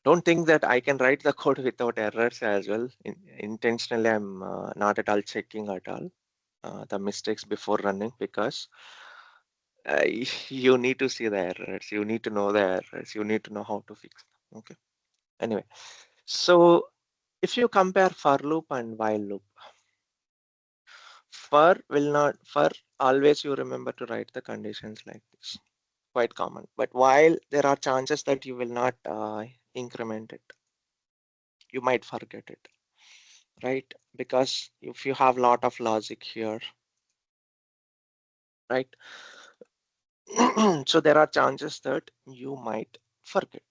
Don't think that I can write the code without errors as well. Intentionally, I'm not at all checking at all the mistakes before running, because uh, you need to see the errors, you need to know the errors, you need to know how to fix them. Okay. Anyway, so if you compare for loop and while loop, for always you remember to write the conditions like this, quite common. But while there are chances that you will not increment it, you might forget it, right? Because if you have a lot of logic here, right? So there are chances that you might forget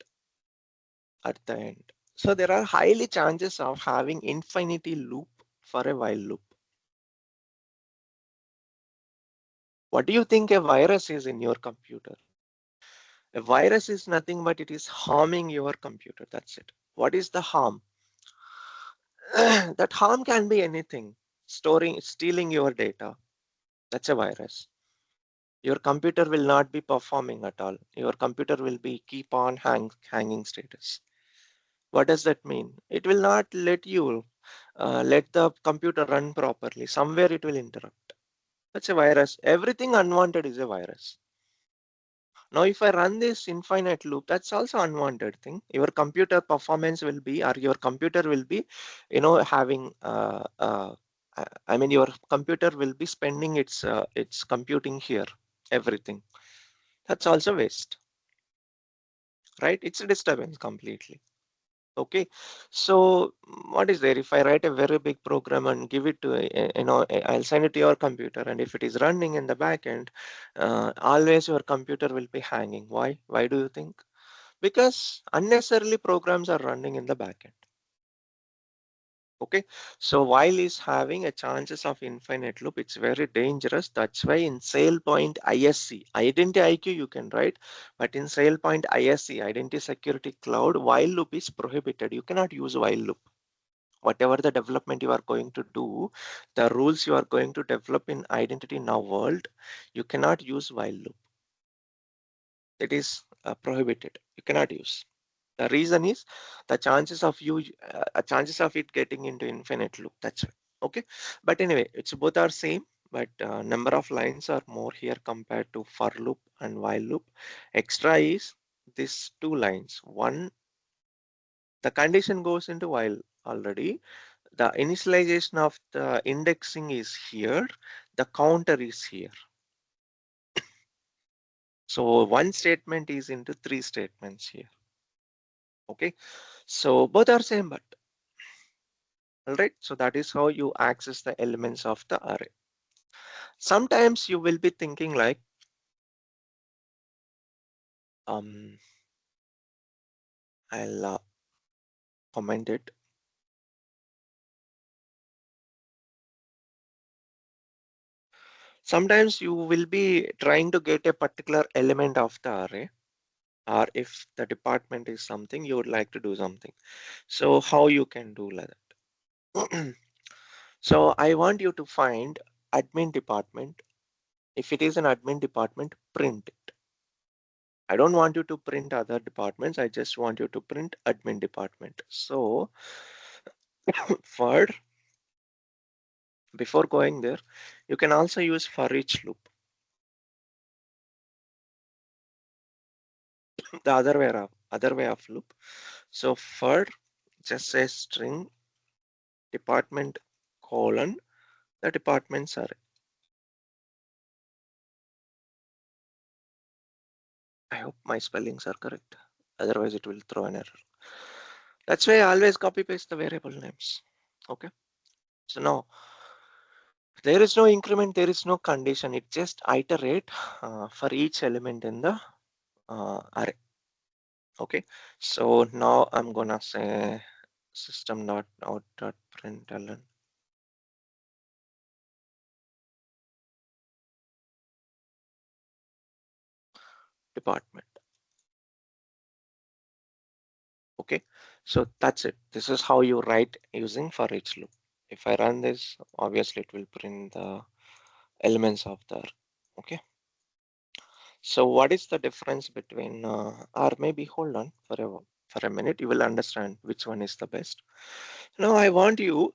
at the end. So there are highly chances of having infinity loop for a while loop. What do you think a virus is in your computer? A virus is nothing but it is harming your computer. That's it. What is the harm? That harm can be anything. Stealing your data. That's a virus. Your computer will not be performing at all. Your computer will be keep on hanging status. What does that mean? It will not let you let the computer run properly. Somewhere it will interrupt. That's a virus. Everything unwanted is a virus. Now, if I run this infinite loop, that's also unwanted thing. Your computer performance will be, or your computer will be, having, I mean, your computer will be spending its computing here, everything. That's also waste, right? It's a disturbance completely. Okay, so what is there? If I write a very big program and give it to, I'll send it to your computer, and if it is running in the backend, always your computer will be hanging. Why? Why do you think? Because unnecessarily programs are running in the backend. Okay, so while is having a chances of infinite loop, it's very dangerous. That's why in SailPoint ISC, IdentityIQ you can write, but in SailPoint ISC, Identity Security Cloud, while loop is prohibited. You cannot use while loop. Whatever the development you are going to do, the rules you are going to develop in IdentityNow world, you cannot use while loop. It is prohibited. You cannot use. The reason is the chances of it getting into infinite loop. That's it. Okay. But anyway, it's both are same, but number of lines are more here compared to for loop and while loop. Extra is these two lines. One, the condition goes into while already. The initialization of the indexing is here. The counter is here. So one statement is into three statements here. Okay. So both are same, but all right, so that is how you access the elements of the array. Sometimes you will be thinking like, I'll comment it. Sometimes you will be trying to get a particular element of the array, or if the department is something, you would like to do something. So how you can do that? So I want you to find admin department. If it is an admin department, print it. I don't want you to print other departments. I just want you to print admin department. So for before going there, you can also use for each loop. The other way of loop. So for just say string department colon the departments array. I hope my spellings are correct. Otherwise, it will throw an error. That's why I always copy paste the variable names. Okay. So now there is no increment, there is no condition. It just iterate for each element in the array. Okay. So now I'm gonna say system.out.println department. Okay, so that's it. This is how you write using for each loop. If I run this, obviously it will print the elements of the. Okay, so what is the difference between or maybe hold on for for a minute. You will understand which one is the best. Now I want you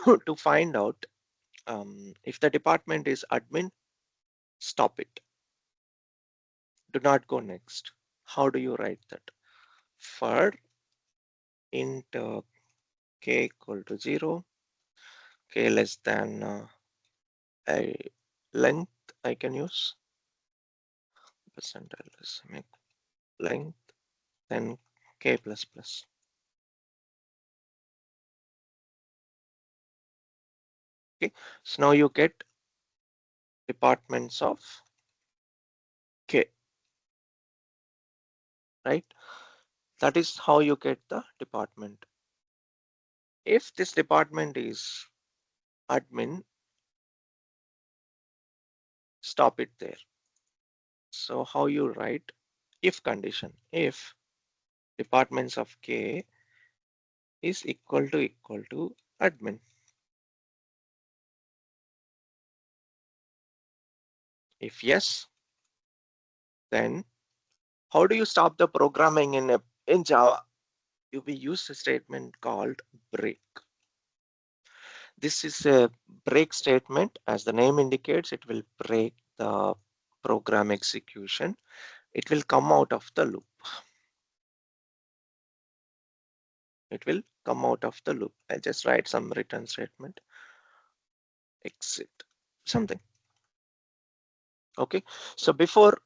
to find out if the department is admin, stop it. Do not go next. How do you write that? For int k equal to 0, k less than a length I can use percentile length, then k plus plus. Okay, so now you get departments of k, right? That is how you get the department. If this department is admin, stop it there. So how you write if condition, if departments of k is equal to admin. If yes, then how do you stop the programming in Java? You will use a statement called break. This is a break statement. As the name indicates, it will break the program execution. It will come out of the loop. It will come out of the loop. I'll just write some return statement. Exit something. Okay, so before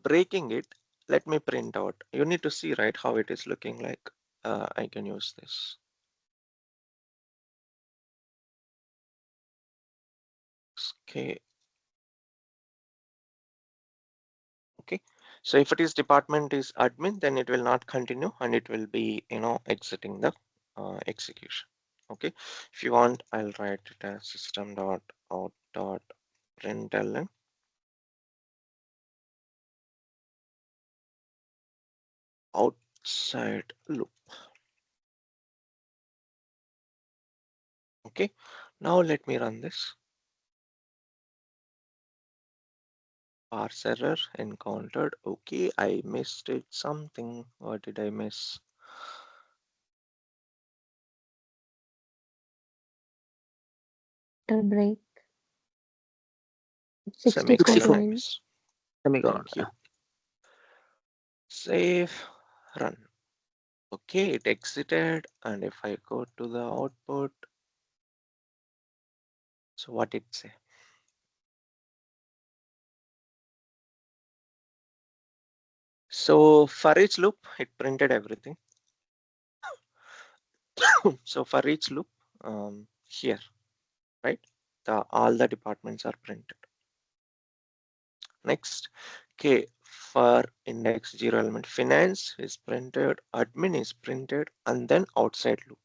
breaking it, let me print out. You need to see, right, how it is looking like. I can use this. Okay. Okay, so if it is department is admin, then it will not continue and it will be, exiting the execution. Okay, if you want, I'll write it as system.out.println outside loop. Okay, now let me run this. Parse error encountered. Okay, I missed it something. What did I miss? After break, Semicolon 64 I 64. lines. missed. Semicolon. Thank you. Save, run. Okay, it exited, and if I go to the output, so what it say? So for each loop, it printed everything. So for each loop, here, right? All the departments are printed. Next, K for index 0 element, finance is printed, admin is printed, and then outside loop.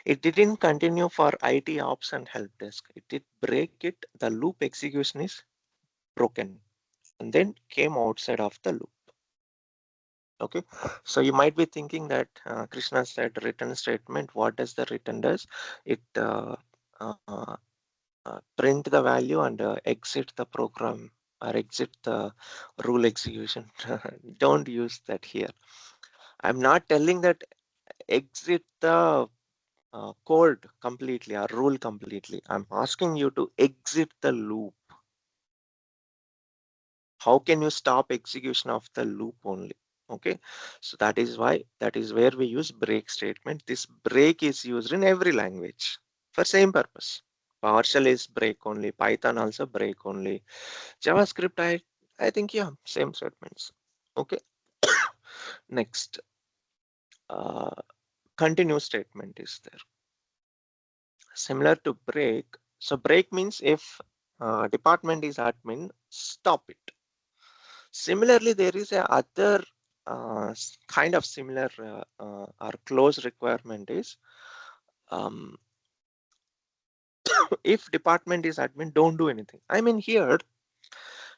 It didn't continue for IT ops and help desk. It did break it. The loop execution is broken and then came outside of the loop. Okay, so you might be thinking that Krishna said return statement. What does the return does? It print the value and exit the program or exit the rule execution. Don't use that here. I'm not telling that exit the code completely or rule completely. I'm asking you to exit the loop. How can you stop execution of the loop only? Okay, so that is where we use break statement. This break is used in every language for same purpose. PowerShell is break only, Python also break only, JavaScript I think, yeah, same statements. Okay. Next, continue statement is there, similar to break. So break means if department is admin, stop it. Similarly, there is a other kind of similar or close requirement is if department is admin, don't do anything. I mean here,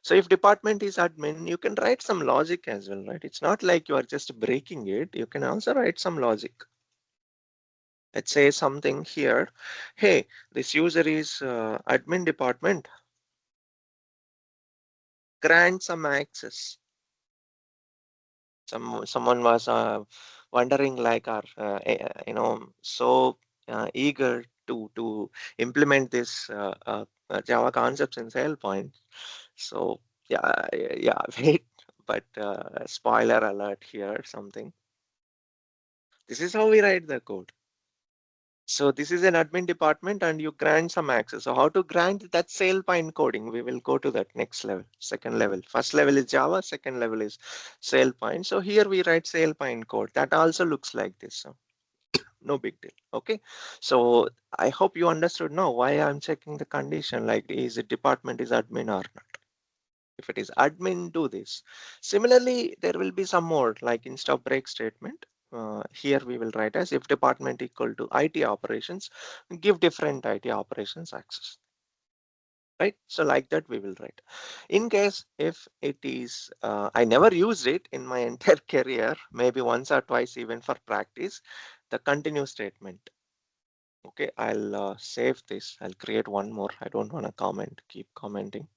so if department is admin, you can write some logic as well, right? It's not like you are just breaking it. You can also write some logic. Let's say something here. Hey, this user is admin department. Grant some access. Someone was wondering like are so eager to implement this Java concepts in SailPoint. So yeah, wait, but spoiler alert here, something. This is how we write the code. So this is an admin department and you grant some access. So how to grant that SailPoint coding? We will go to that next level, second level. First level is Java, second level is SailPoint. So here we write SailPoint code. That also looks like this. So no big deal. Okay. So I hope you understood now why I'm checking the condition, like is it department is admin or not. If it is admin, do this. Similarly, there will be some more, like instead of break statement, here we will write as if department equal to IT operations, give different IT operations access. Right, so like that we will write. In case if it is, I never used it in my entire career, maybe once or twice even for practice, the continue statement. Okay, I'll save this. I'll create one more. I don't want to comment, keep commenting.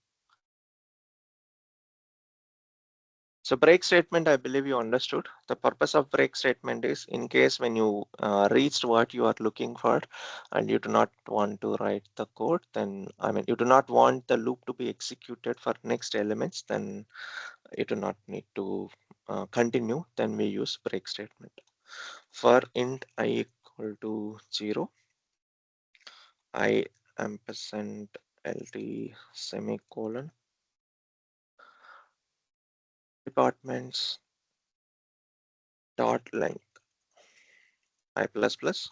So break statement, I believe you understood. The purpose of break statement is in case when you reached what you are looking for and you do not want to write the code, then you do not want the loop to be executed for next elements, then you do not need to continue, then we use break statement. For int I equal to 0, I ampersand LT semicolon departments dot length I plus plus.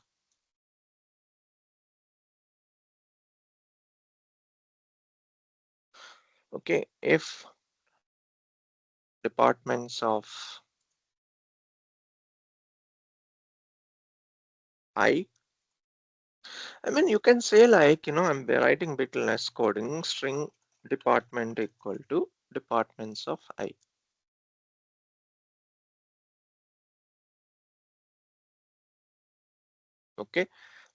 Okay, if departments of I mean, you can say like, I'm writing bit less coding, string department equal to departments of I. Okay,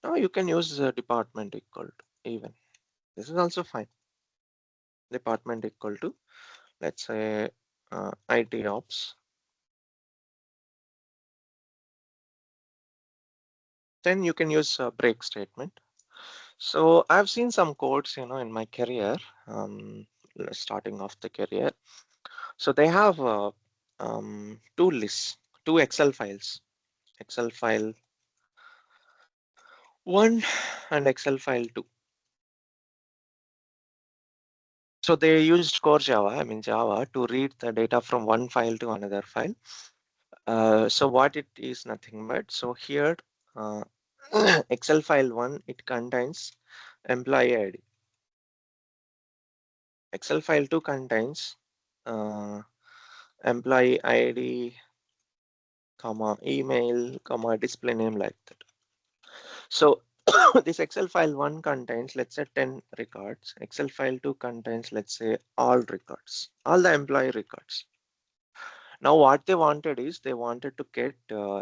now you can use department equal to even. This is also fine. Department equal to, let's say, IT ops. Then you can use a break statement. So I've seen some codes, in my career, starting off the career. So they have two lists, two Excel files, Excel file 1 and Excel file 2. So they used core Java, to read the data from one file to another file. So what it is nothing but, so here Excel file 1, it contains employee ID. Excel file 2 contains employee ID, comma, email, comma, display name, like that. So this Excel file 1 contains, let's say, 10 records. Excel file 2 contains, let's say, all records, all the employee records. Now what they wanted is they wanted to get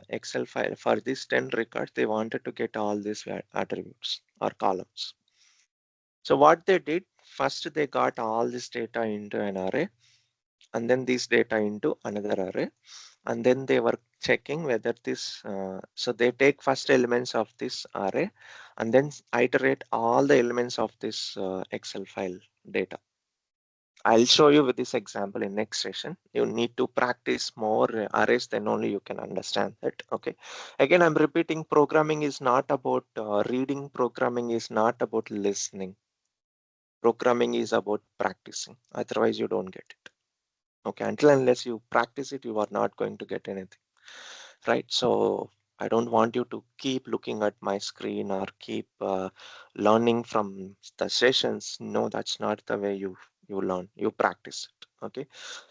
Excel file for these 10 records. They wanted to get all these attributes or columns. So what they did, first they got all this data into an array and then this data into another array. And then they were checking whether this, so they take first elements of this array and then iterate all the elements of this Excel file data. I'll show you with this example in next session. You need to practice more arrays, then only you can understand that. Okay. Again, I'm repeating, programming is not about reading. Programming is not about listening. Programming is about practicing. Otherwise, you don't get it. Okay. Until unless you practice it, you are not going to get anything. Right. So I don't want you to keep looking at my screen or keep learning from the sessions. No, that's not the way you learn. You practice it. Okay.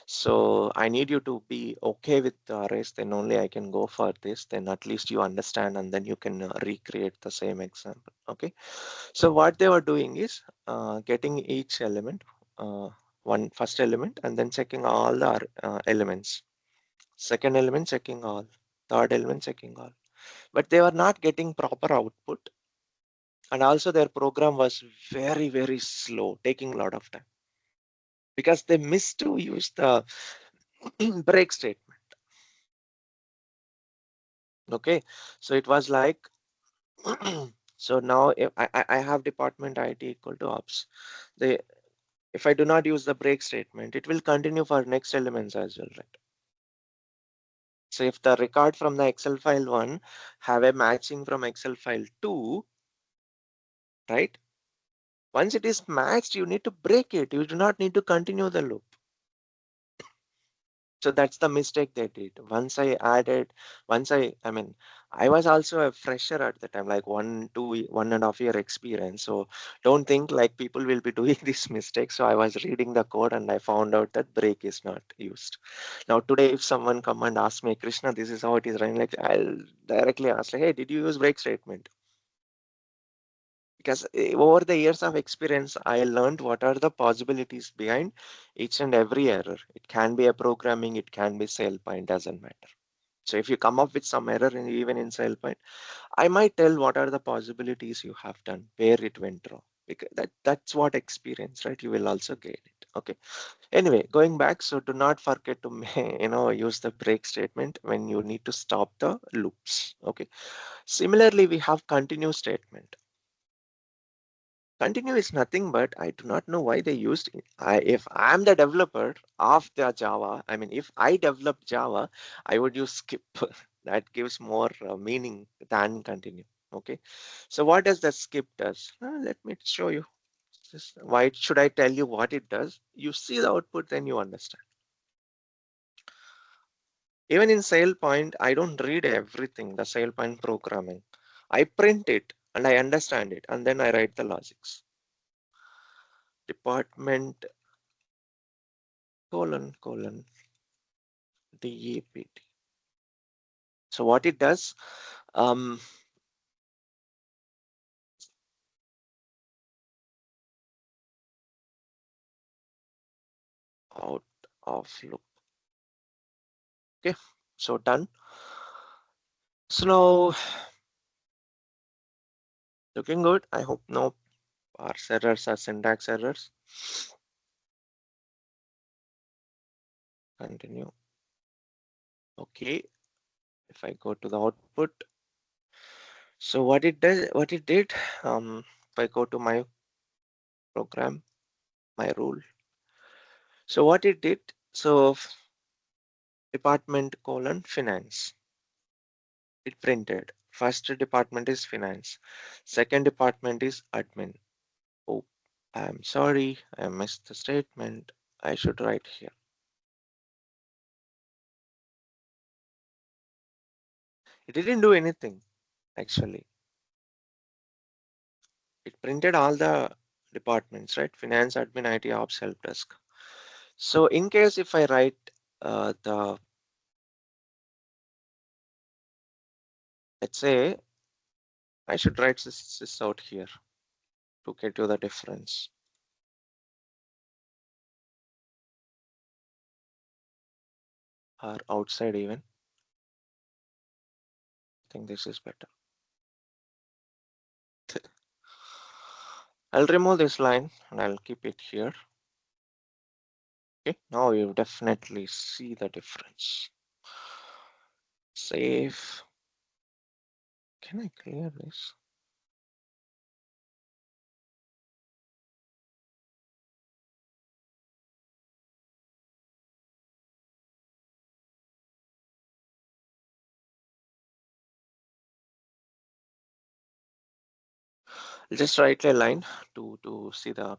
So I need you to be okay with the arrays. Then only I can go for this. Then at least you understand, and then you can recreate the same example. Okay. So what they were doing is getting each element, one first element, and then checking all the elements. Second element checking all, third element checking all, but they were not getting proper output, and also their program was very, very slow, taking a lot of time because they missed to use the break statement. Okay, so it was like, so now if I have department ID equal to ops. The If I do not use the break statement, it will continue for next elements as well, right? So if the record from the Excel file 1 have a matching from Excel file 2, right? Once it is matched, you need to break it. You do not need to continue the loop. So that's the mistake they did. I mean, I was also a fresher at the time, like 1.5 year experience. So don't think like people will be doing this mistake. So I was reading the code and I found out that break is not used. Now today, if someone come and ask me, Krishna, this is how it is running, like I'll directly ask, like, hey, did you use break statement? Because over the years of experience, I learned what are the possibilities behind each and every error. It can be a programming, it can be SailPoint, doesn't matter. So if you come up with some error even in SailPoint, I might tell what are the possibilities you have done, where it went wrong. Because that's what experience, right? You will also gain it. Okay. Anyway, going back, so do not forget to use the break statement when you need to stop the loops. Okay. Similarly, we have continue statement. Continue is nothing but I do not know why they used it. If I'm the developer of the Java, I mean, if I develop Java, I would use skip. That gives more meaning than continue. Okay. So what does the skip does? Let me show you. Why should I tell you what it does? You see the output, then you understand. Even in SailPoint, I don't read everything, the SailPoint programming. I print it and I understand it, and then I write the logics. Department colon DEPT. So what it does, um, out of loop. Okay, so done. So now looking good. I hope no parse errors or syntax errors. Continue. Okay, if I go to the output, so what it did, if I go to my program, my rule. So what it did, so department colon finance. It printed. First department is finance. Second department is admin. Oh, I'm sorry, I missed the statement. I should write here. It didn't do anything, actually. It printed all the departments, right? Finance, admin, IT, ops, help desk. So in case if I write let's say, I should write this out here to get you the difference. Or outside even. I think this is better. I'll remove this line and I'll keep it here. Okay, now you definitely see the difference. Save. Can I clear this? I'll just write a line to see the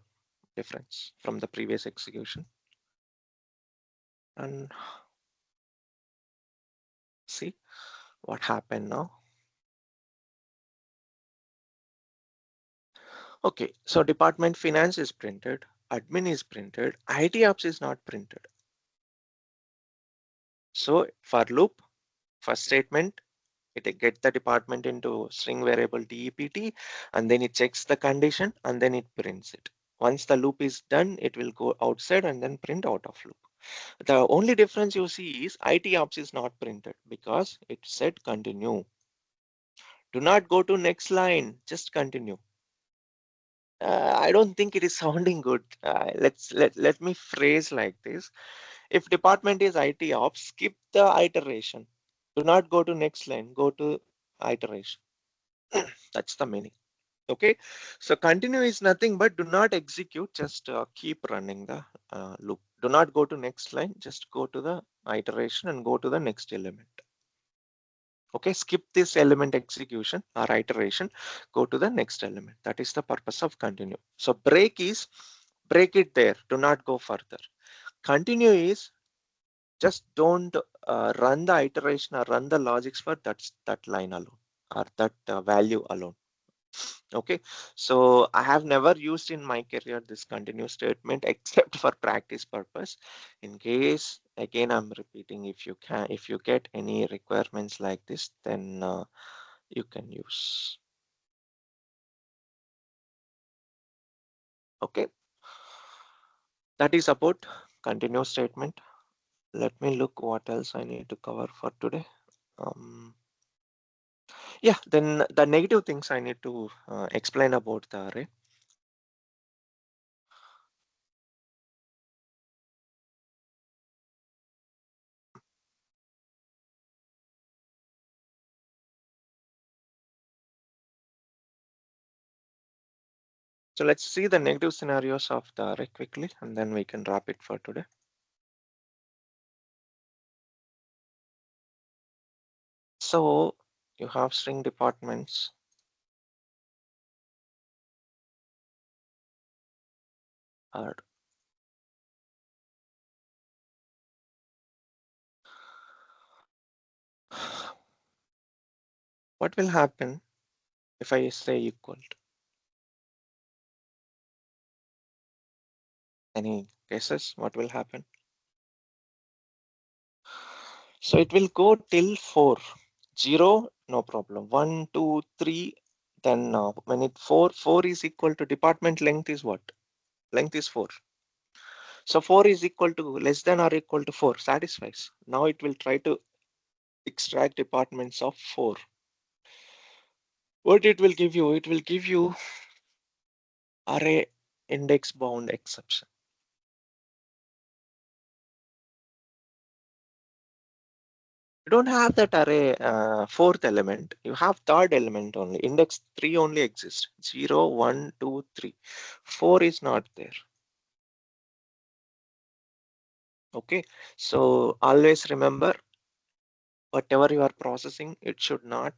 difference from the previous execution. And see what happened now. Okay, so department finance is printed, admin is printed, IT ops is not printed. So for loop, first statement, it gets the department into string variable DEPT, and then it checks the condition and then it prints it. Once the loop is done, it will go outside and then print out of loop. The only difference you see is IT ops is not printed because it said continue. Do not go to next line, just continue. I don't think it is sounding good. Let me phrase like this. If department is IT ops, skip the iteration. Do not go to next line, go to iteration. That's the meaning. Okay, so continue is nothing but do not execute, just keep running the loop. Do not go to next line, just go to the iteration and go to the next element. Okay, skip this element execution or iteration, go to the next element. That is the purpose of continue. So break is break it there, do not go further. Continue is just don't run the iteration or run the logics for that line alone or that value alone. Okay, so I have never used in my career this continue statement except for practice purpose. In case, again, I'm repeating, if you get any requirements like this, then you can use. Okay, that is about continue statement. Let me look what else I need to cover for today. Yeah, then the negative things I need to explain about the array. So let's see the negative scenarios of the array quickly, and then we can wrap it for today. So you have string departments. Are what will happen if I say equal to? Any guesses what will happen? So it will go till 4. 0, no problem. 1, 2, 3. Then when it 4 is equal to department length is what? Length is 4. So 4 is equal to less than or equal to 4 satisfies. Now it will try to extract departments of 4. What it will give you? It will give you array index bound exception. You don't have that array fourth element. You have third element only. Index 3 only exists. 0, 1, 2, 3. 4 is not there. Okay, so always remember, whatever you are processing, it should not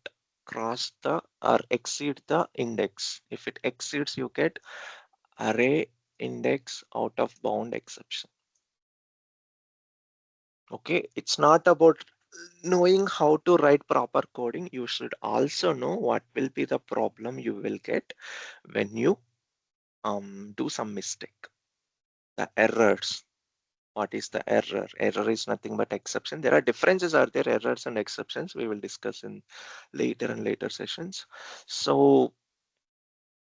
cross the or exceed the index. If it exceeds, you get array index out of bound exception. Okay, it's not about knowing how to write proper coding. You should also know what will be the problem you will get when you do some mistake. The errors. What is the error? Error is nothing but exception. There are differences, are there, errors and exceptions? We will discuss in later and later sessions. So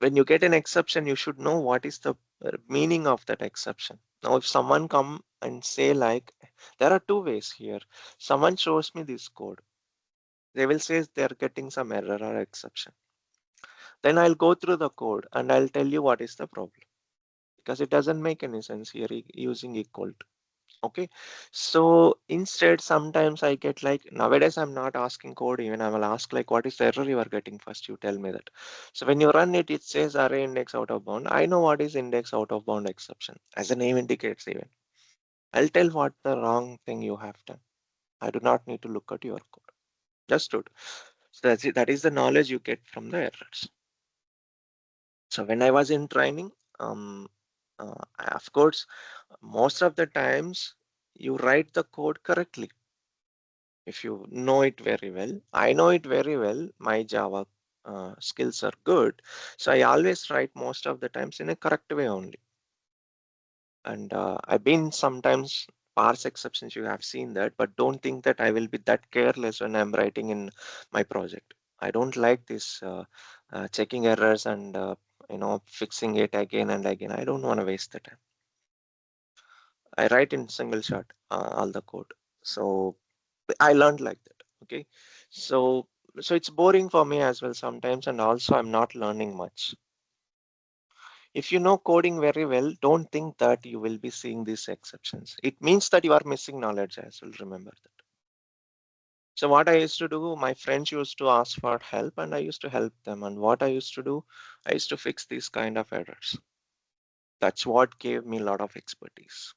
when you get an exception, you should know what is the meaning of that exception. Now, if someone come and say like, there are two ways here. Someone shows me this code. They will say they're getting some error or exception. Then I'll go through the code and I'll tell you what is the problem, because it doesn't make any sense here using equal to. Okay, so instead sometimes I get like, nowadays I'm not asking code, even I will ask like, what is the error you are getting? First you tell me that. So when you run it, it says array index out of bound. I know what is index out of bound exception, as the name indicates. Even I'll tell what the wrong thing you have done. I do not need to look at your code. Just do it. So that's it. That is the knowledge you get from the errors. So when I was in training, of course, most of the times you write the code correctly if you know it very well. I know it very well. My Java skills are good, so I always write most of the times in a correct way only. And I've been sometimes parse exceptions. You have seen that, but don't think that I will be that careless when I'm writing in my project. I don't like this checking errors and fixing it again and again. I don't want to waste the time. I write in single shot all the code. So I learned like that. Okay, so it's boring for me as well sometimes, and also I'm not learning much. If you know coding very well, don't think that you will be seeing these exceptions. It means that you are missing knowledge as well. Remember that. So what I used to do, my friends used to ask for help and I used to help them. And what I used to do, I used to fix these kind of errors. That's what gave me a lot of expertise.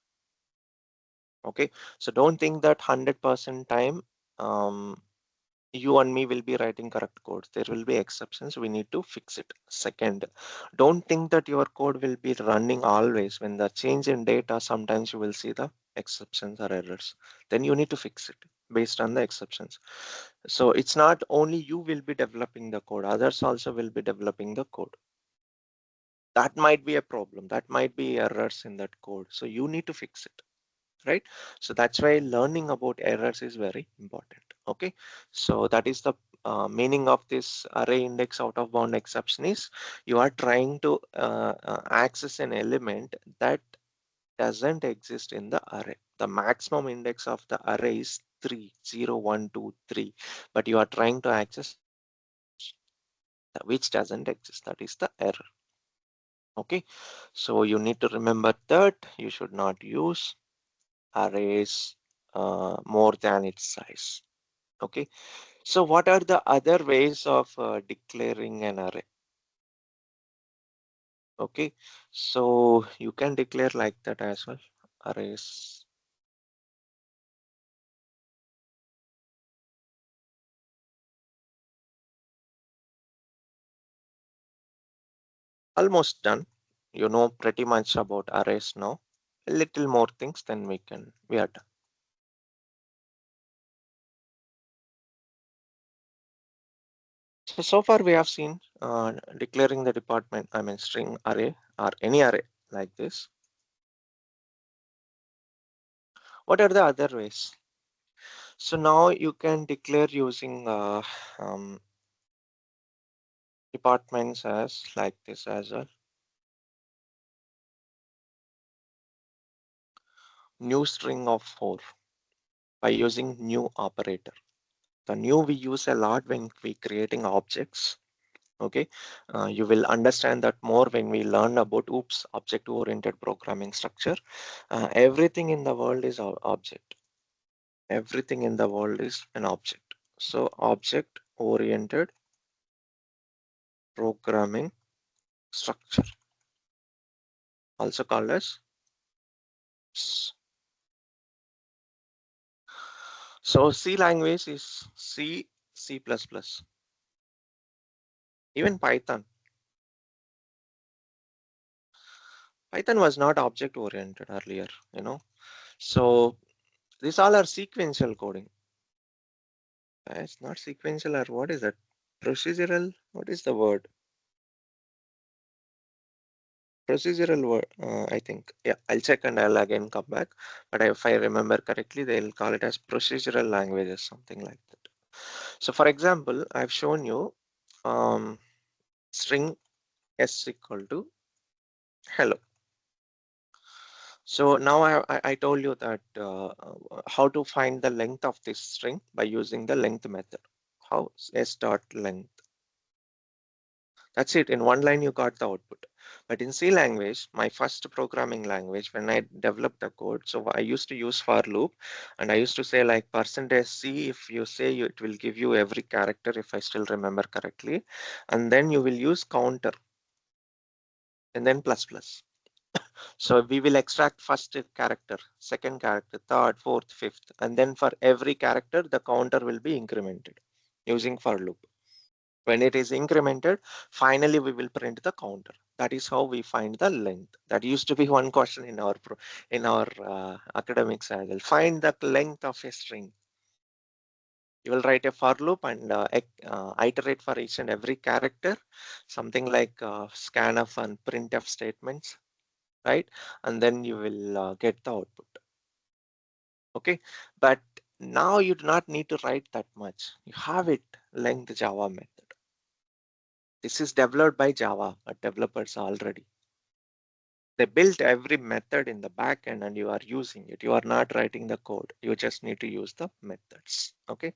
Okay, so don't think that 100% time you and me will be writing correct code. There will be exceptions. We need to fix it. Second, don't think that your code will be running always. When the change in data, sometimes you will see the exceptions or errors. Then you need to fix it based on the exceptions. So it's not only you will be developing the code, others also will be developing the code. That might be a problem. That might be errors in that code. So you need to fix it, right? So that's why learning about errors is very important. Okay, so that is the meaning of this array index out of bound exception is you are trying to access an element that doesn't exist in the array. The maximum index of the array is 3, 0, 1, 2, 3, but you are trying to access which doesn't exist. That is the error. Okay, so you need to remember that you should not use arrays more than its size. Okay, so what are the other ways of declaring an array? Okay, so you can declare like that as well. Arrays. Almost done. You know pretty much about arrays now. A little more things, then we are done. So far we have seen declaring the department, I mean string array or any array like this. What are the other ways? So now you can declare using um, departments as like this as well. New string of 4 by using new operator. The new we use a lot when we creating objects. Okay, you will understand that more when we learn about object oriented programming structure. Everything in the world is object. Everything in the world is an object. So object oriented programming structure, also called as so C language is C, C++, even Python. Python was not object oriented earlier, you know. So these all are sequential coding. It's not sequential, or what is that? Procedural? What is the word? Procedural word, I think. Yeah, I'll check and I'll again come back. But if I remember correctly, they'll call it as procedural languages, something like that. So for example, I've shown you string s equal to hello. So now I told you that how to find the length of this string by using the length method. How s dot length. That's it. In one line, you got the output. But in C language, my first programming language, when I developed the code, so I used to use for loop, and I used to say like %C. If you say it will give you every character, if I still remember correctly, and then you will use counter, and then plus plus. So we will extract first character, second character, third, fourth, fifth, and then for every character, the counter will be incremented using for loop. When it is incremented, finally we will print the counter. That is how we find the length. That used to be one question in our academics as well. Find the length of a string. You will write a for loop and iterate for each and every character, something like scanf and printf statements, right? And then you will get the output. Okay, but now you do not need to write that much. You have it, length Java method. This is developed by Java developers already. They built every method in the backend and you are using it. You are not writing the code. You just need to use the methods. Okay.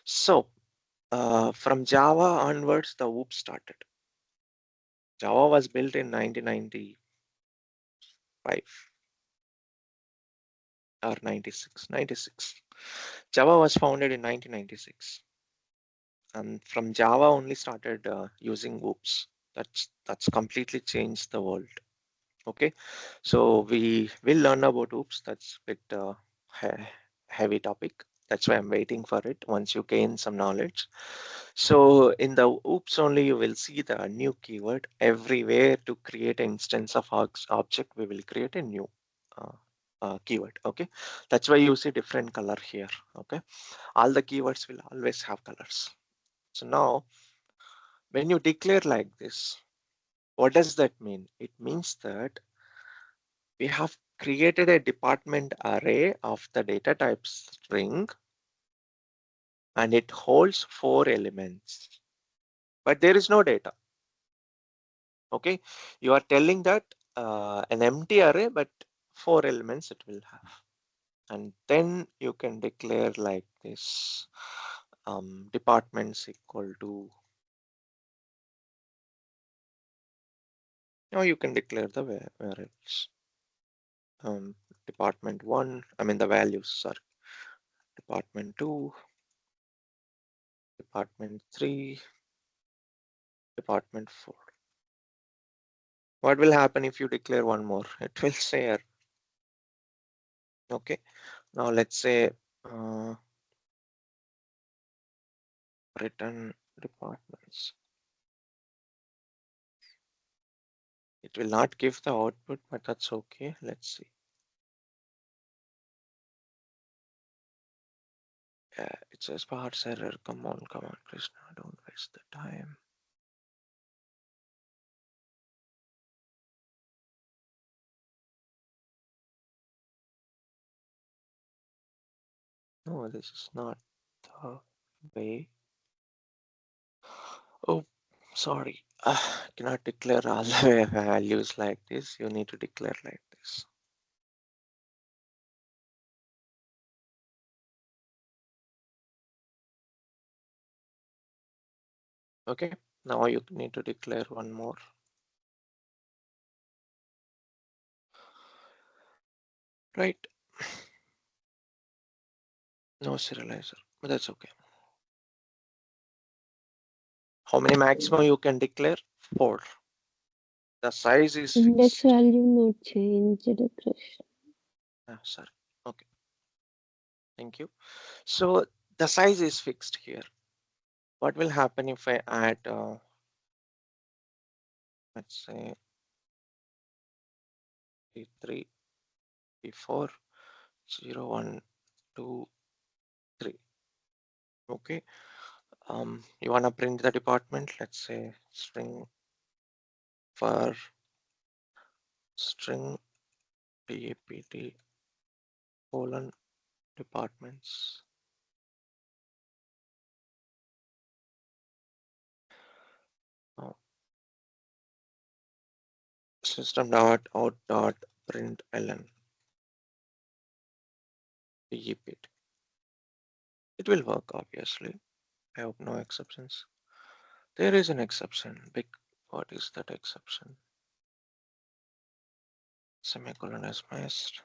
So from Java onwards, the OOP started. Java was built in 1995 or 96. Java was founded in 1996, and from Java only started using OOPs. That's completely changed the world. Okay, so we will learn about OOPs. That's a bit heavy topic. That's why I'm waiting for it. Once you gain some knowledge, so in the OOPs only you will see the new keyword. Everywhere to create an instance of object, we will create a new uh, keyword. Okay, that's why you see different color here. Okay, all the keywords will always have colors. So now when you declare like this, what does that mean? It means that we have created a department array of the data type string, and it holds 4 elements, but there is no data. Okay, you are telling that an empty array, but 4 elements it will have. And then you can declare like this, departments equal to, now you can declare the variables. Department 1, I mean the values, sorry. Department 2, department 3, department 4. What will happen if you declare one more? It will say error. Okay, now let's say return departments. It will not give the output, but that's okay. Let's see. It says parse error. Come on, Krishna, don't waste the time. No, this is not the way. Oh, sorry. Cannot declare all the values like this. You need to declare like this. Okay, now you need to declare one more. Right. No serializer, but that's okay. How many maximum you can declare? 4. The size is Index fixed. value not changed, Krishna. Sorry. Okay. Thank you. So the size is fixed here. What will happen if I add, let's say, P3, P4, 0, 1, 2, 3. Okay. You want to print the department? Let's say string for string DAPT colon departments. Oh, system dot out dot println DAPT. It will work, obviously. I hope no exceptions. There is an exception. Big. What is that exception? Semicolon is missed.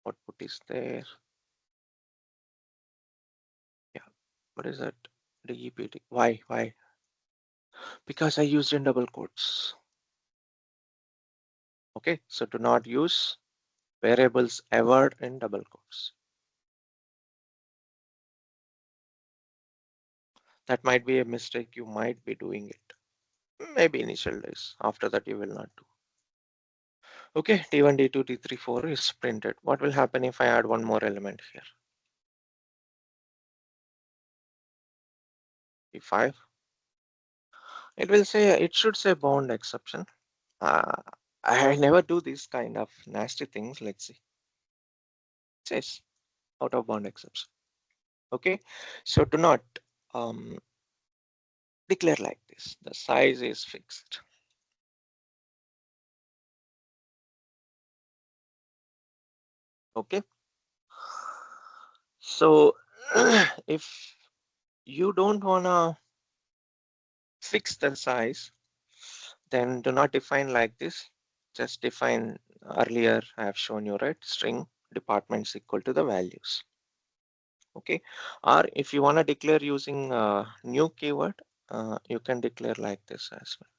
Output is there. Yeah. What is that? DEPT. Why? Why? Because I used in double quotes. Okay. So do not use variables ever in double quotes. That might be a mistake. You might be doing it. Maybe initial days. After that, you will not do. Okay. D1, D2, D3, 4 is printed. What will happen if I add one more element here? D5. It will say, it should say bound exception. I never do these kind of nasty things. Let's see. It says out of bound exception. Okay. So do not declare like this. The size is fixed. Okay. So if you don't wanna fix the size, then do not define like this. Just define earlier I have shown you, right? String departments equal to the values. Okay, or if you want to declare using new keyword, you can declare like this as well.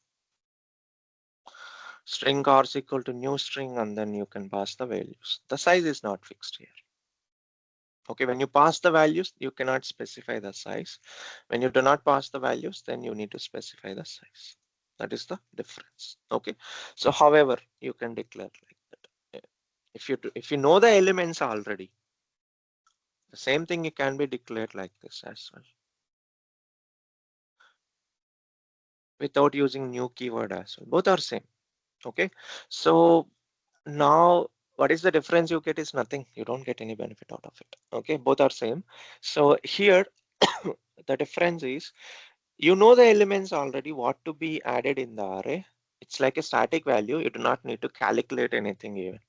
String cars equal to new string, and then you can pass the values. The size is not fixed here. Okay, when you pass the values, you cannot specify the size. When you do not pass the values, then you need to specify the size. That is the difference. Okay, so however, you can declare like that. If you know the elements already, the same thing it can be declared like this as well, without using new keyword as well. Both are same. Okay, so now what is the difference you get is nothing. You don't get any benefit out of it. Okay, both are same. So here the difference is, you know the elements already what to be added in the array. It's like a static value. You do not need to calculate anything even.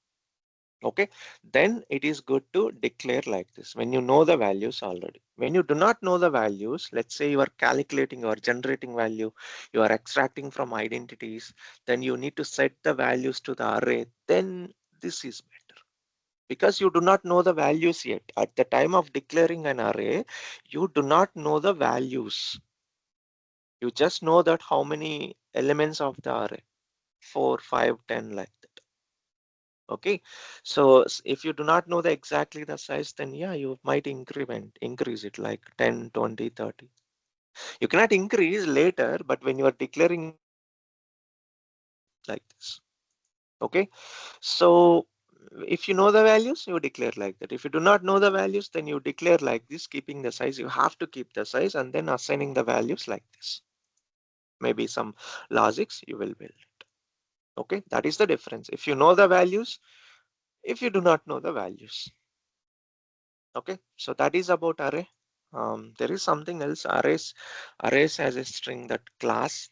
Okay, then it is good to declare like this when you know the values already. When you do not know the values, let's say you are calculating or generating value, you are extracting from identities, then you need to set the values to the array. Then this is better, because you do not know the values yet. At the time of declaring an array, you do not know the values. You just know that how many elements of the array, 4, 5, 10, like that. Okay, so if you do not know the exactly the size, then yeah, you might increase it like 10, 20, 30. You cannot increase later, but when you are declaring an array, you need to declare like this. Okay, so if you know the values, you declare like that. If you do not know the values, then you declare like this, keeping the size. You have to keep the size and then assigning the values like this. Maybe some logics you will build. Okay, that is the difference. If you know the values, if you do not know the values. Okay, so that is about array. There is something else. Arrays as a string, that class.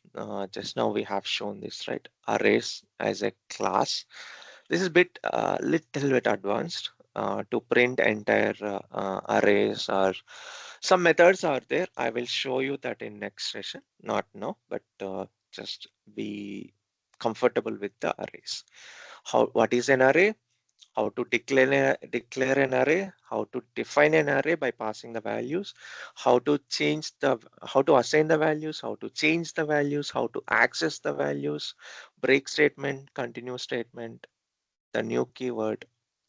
Just now we have shown this, right? Arrays as a class. This is little bit advanced. To print entire arrays, or some methods are there. I will show you that in next session. Not now, but just be comfortable with the arrays. What is an array? How to declare an array, how to define an array by passing the values, how to assign the values, how to change the values, how to access the values, break statement, continue statement, the new keyword,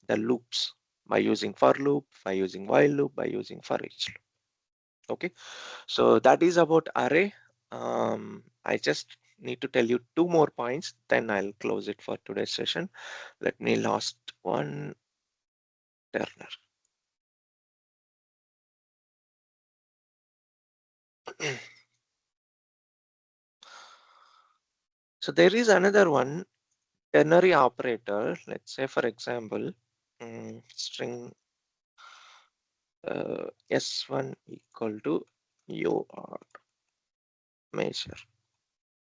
the loops, by using for loop, by using while loop, by using for each loop. Okay, so that is about array. I just need to tell you two more points, then I'll close it for today's session. Let me last one. Turner. So there is another one, ternary operator. Let's say, for example, string s1 equal to UR measure.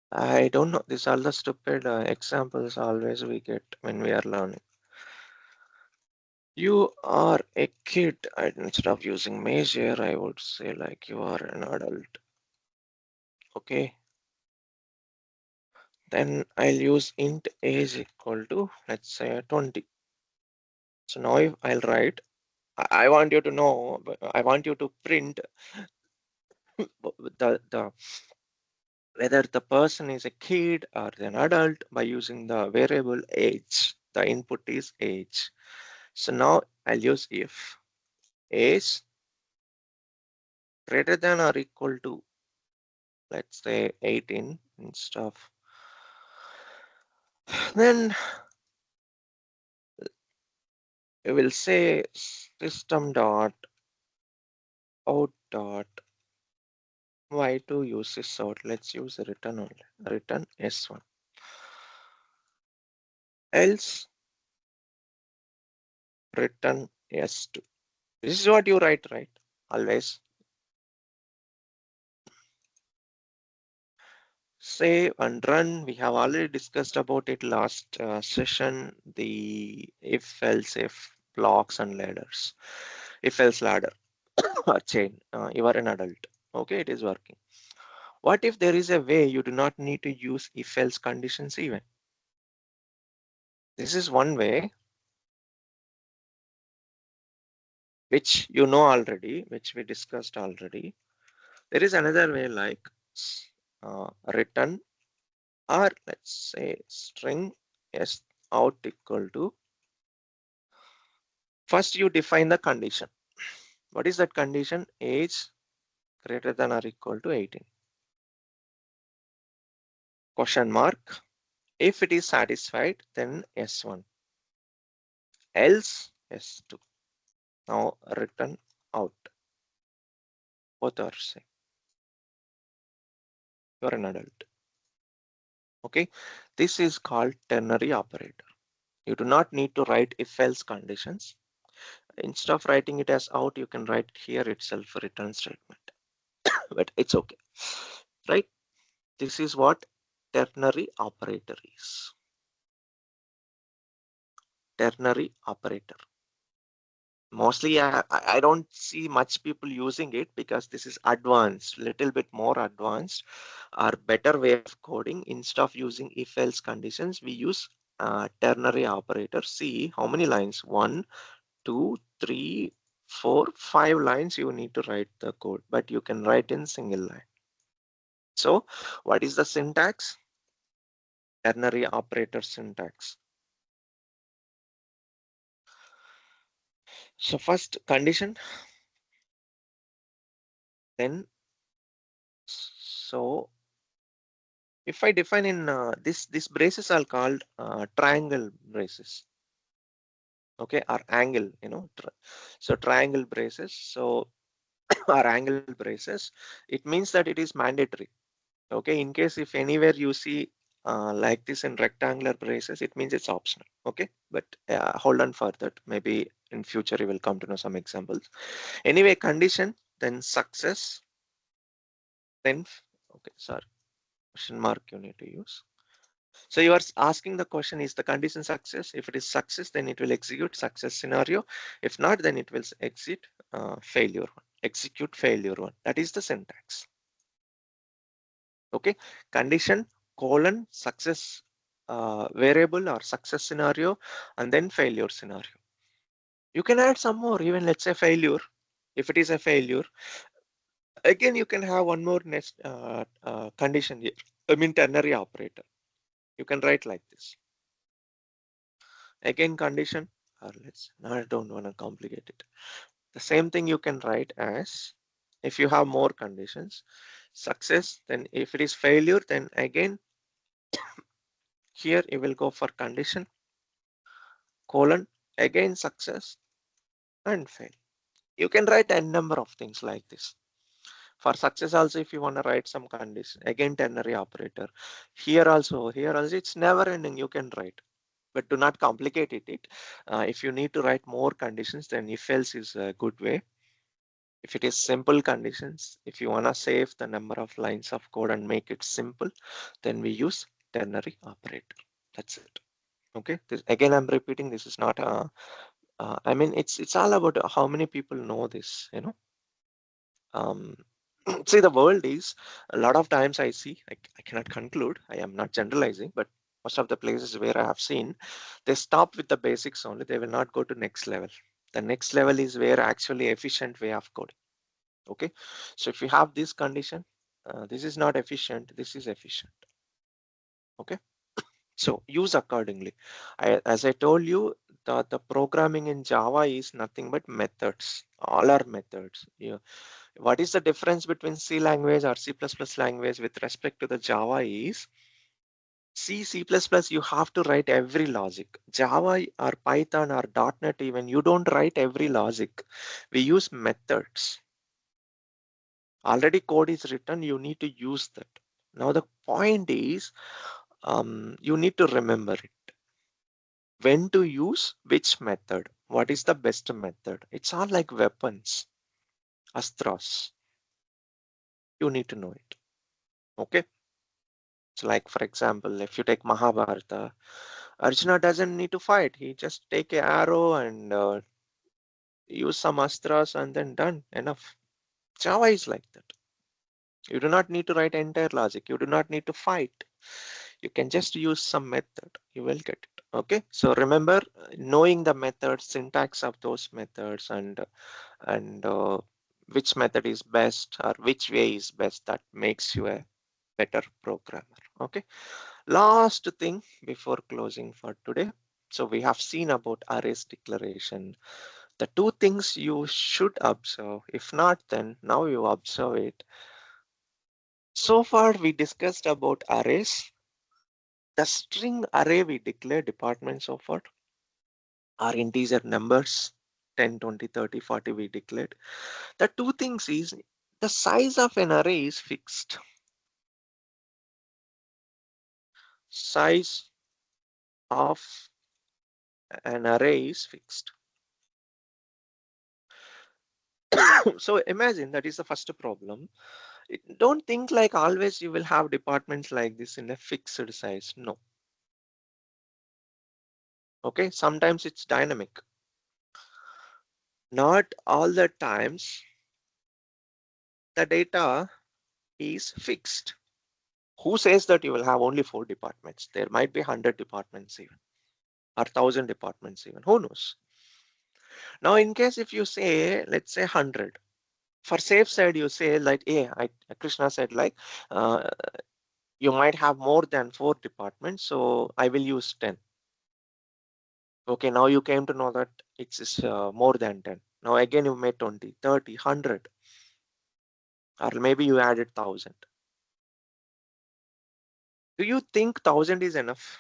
I don't know. These are the stupid examples always we get when we are learning. You are a kid. Instead of using measure, I would say like you are an adult. Okay. Then I'll use int age equal to, let's say, 20. So now if I'll write, I want you to know, I want you to print the whether the person is a kid or an adult by using the variable age. The input is age. So now I'll use if age greater than or equal to, let's say, 18 and stuff. Then we will say system dot out dot why to use this out. Let's use return only. Return s1. Else return s2. This is what you write, right? Always. Save and run. We have already discussed about it last session. The if else if blocks and ladders. If else ladder or chain. You are an adult. Okay, it is working. What if there is a way you do not need to use if else conditions even? This is one way. which you know already, which we discussed already. There is another way like return, or let's say string s out equal to, first you define the condition. What is that condition? Age greater than or equal to 18. Question mark. If it is satisfied, then S1, else S2. Now return out. Both are same. You're an adult. Okay. This is called ternary operator. You do not need to write if else conditions. Instead of writing it as out, you can write here itself a return statement. But it's okay. Right? This is what ternary operator is. Ternary operator. Mostly I don't see much people using it because this is advanced, little bit more advanced or better way of coding. Instead of using if else conditions, we use ternary operator. See how many lines? 1, 2, 3, 4, 5 lines you need to write the code, but you can write in single line. So what is the syntax? Ternary operator syntax. So first condition, then so if I define in this braces are called triangle braces, okay, or angle, so triangle braces, so or angle braces, it means that it is mandatory. Okay, in case if anywhere you see like this in rectangular braces, it means it's optional. Okay, but hold on for that. Maybe in future you will come to know some examples. Anyway, condition, then success, then okay, sorry, question mark you need to use. So you are asking the question, is the condition success? If it is success, then it will execute success scenario. If not, then it will exit failure one, execute failure one. That is the syntax. Okay, condition colon success variable or success scenario, and then failure scenario. You can add some more, even let's say failure. If it is a failure, again you can have one more next condition here. I mean ternary operator. You can write like this. Again condition, or let's, I don't want to complicate it. The same thing you can write as, if you have more conditions, success, then if it is failure, then again here you will go for condition colon, again success and fail. You can write a number of things like this. For success also, if you want to write some condition, again ternary operator. Here also it's never ending, you can write. But do not complicate it. If you need to write more conditions, then if else is a good way. If it is simple conditions, if you want to save the number of lines of code and make it simple, then we use ternary operator. That's it. Okay. Again, I'm repeating, this is not a, I mean, it's all about how many people know this, see, the world is, a lot of times I see, I cannot conclude, I am not generalizing, but most of the places where I have seen, they stop with the basics only. They will not go to next level. The next level is where actually efficient way of coding. Okay, so if you have this condition, this is not efficient, this is efficient. Okay, so use accordingly. As I told you, the programming in Java is nothing but methods. All are methods. What is the difference between C language or C++ language with respect to the Java is, C++, you have to write every logic. Java or Python or .NET even, you don't write every logic. We use methods. Already code is written, you need to use that. Now the point is, you need to remember it. When to use which method, what is the best method. It's all like weapons, astras. You need to know it. Okay. So like, for example, if you take Mahabharata, Arjuna doesn't need to fight. He just take an arrow and use some astras and then done, enough. Java is like that. You do not need to write entire logic. You do not need to fight. You can just use some method. You will get it. Okay, so remember knowing the method, syntax of those methods, and which method is best or which way is best, that makes you a better programmer. Okay, last thing before closing for today. So we have seen about arrays declaration. The two things you should observe. If not, then now you observe it. So far we discussed about arrays. The string array we declare departments of what are integer numbers, 10, 20, 30, 40 we declared. The two things is the size of an array is fixed. Size of an array is fixed. So imagine that is the first problem. Don't think like always you will have departments like this in a fixed size. No. Okay, sometimes it's dynamic. Not all the times the data is fixed. Who says that you will have only 4 departments? There might be 100 departments even, or 1000 departments even. Who knows? Now, in case if you say, let's say 100, for safe side, you say like, Krishna said like, uh, you might have more than 4 departments, so I will use 10. Okay, now you came to know that it's more than 10. Now again you made 20, 30, 100, or maybe you added 1000. Do you think 1000 is enough?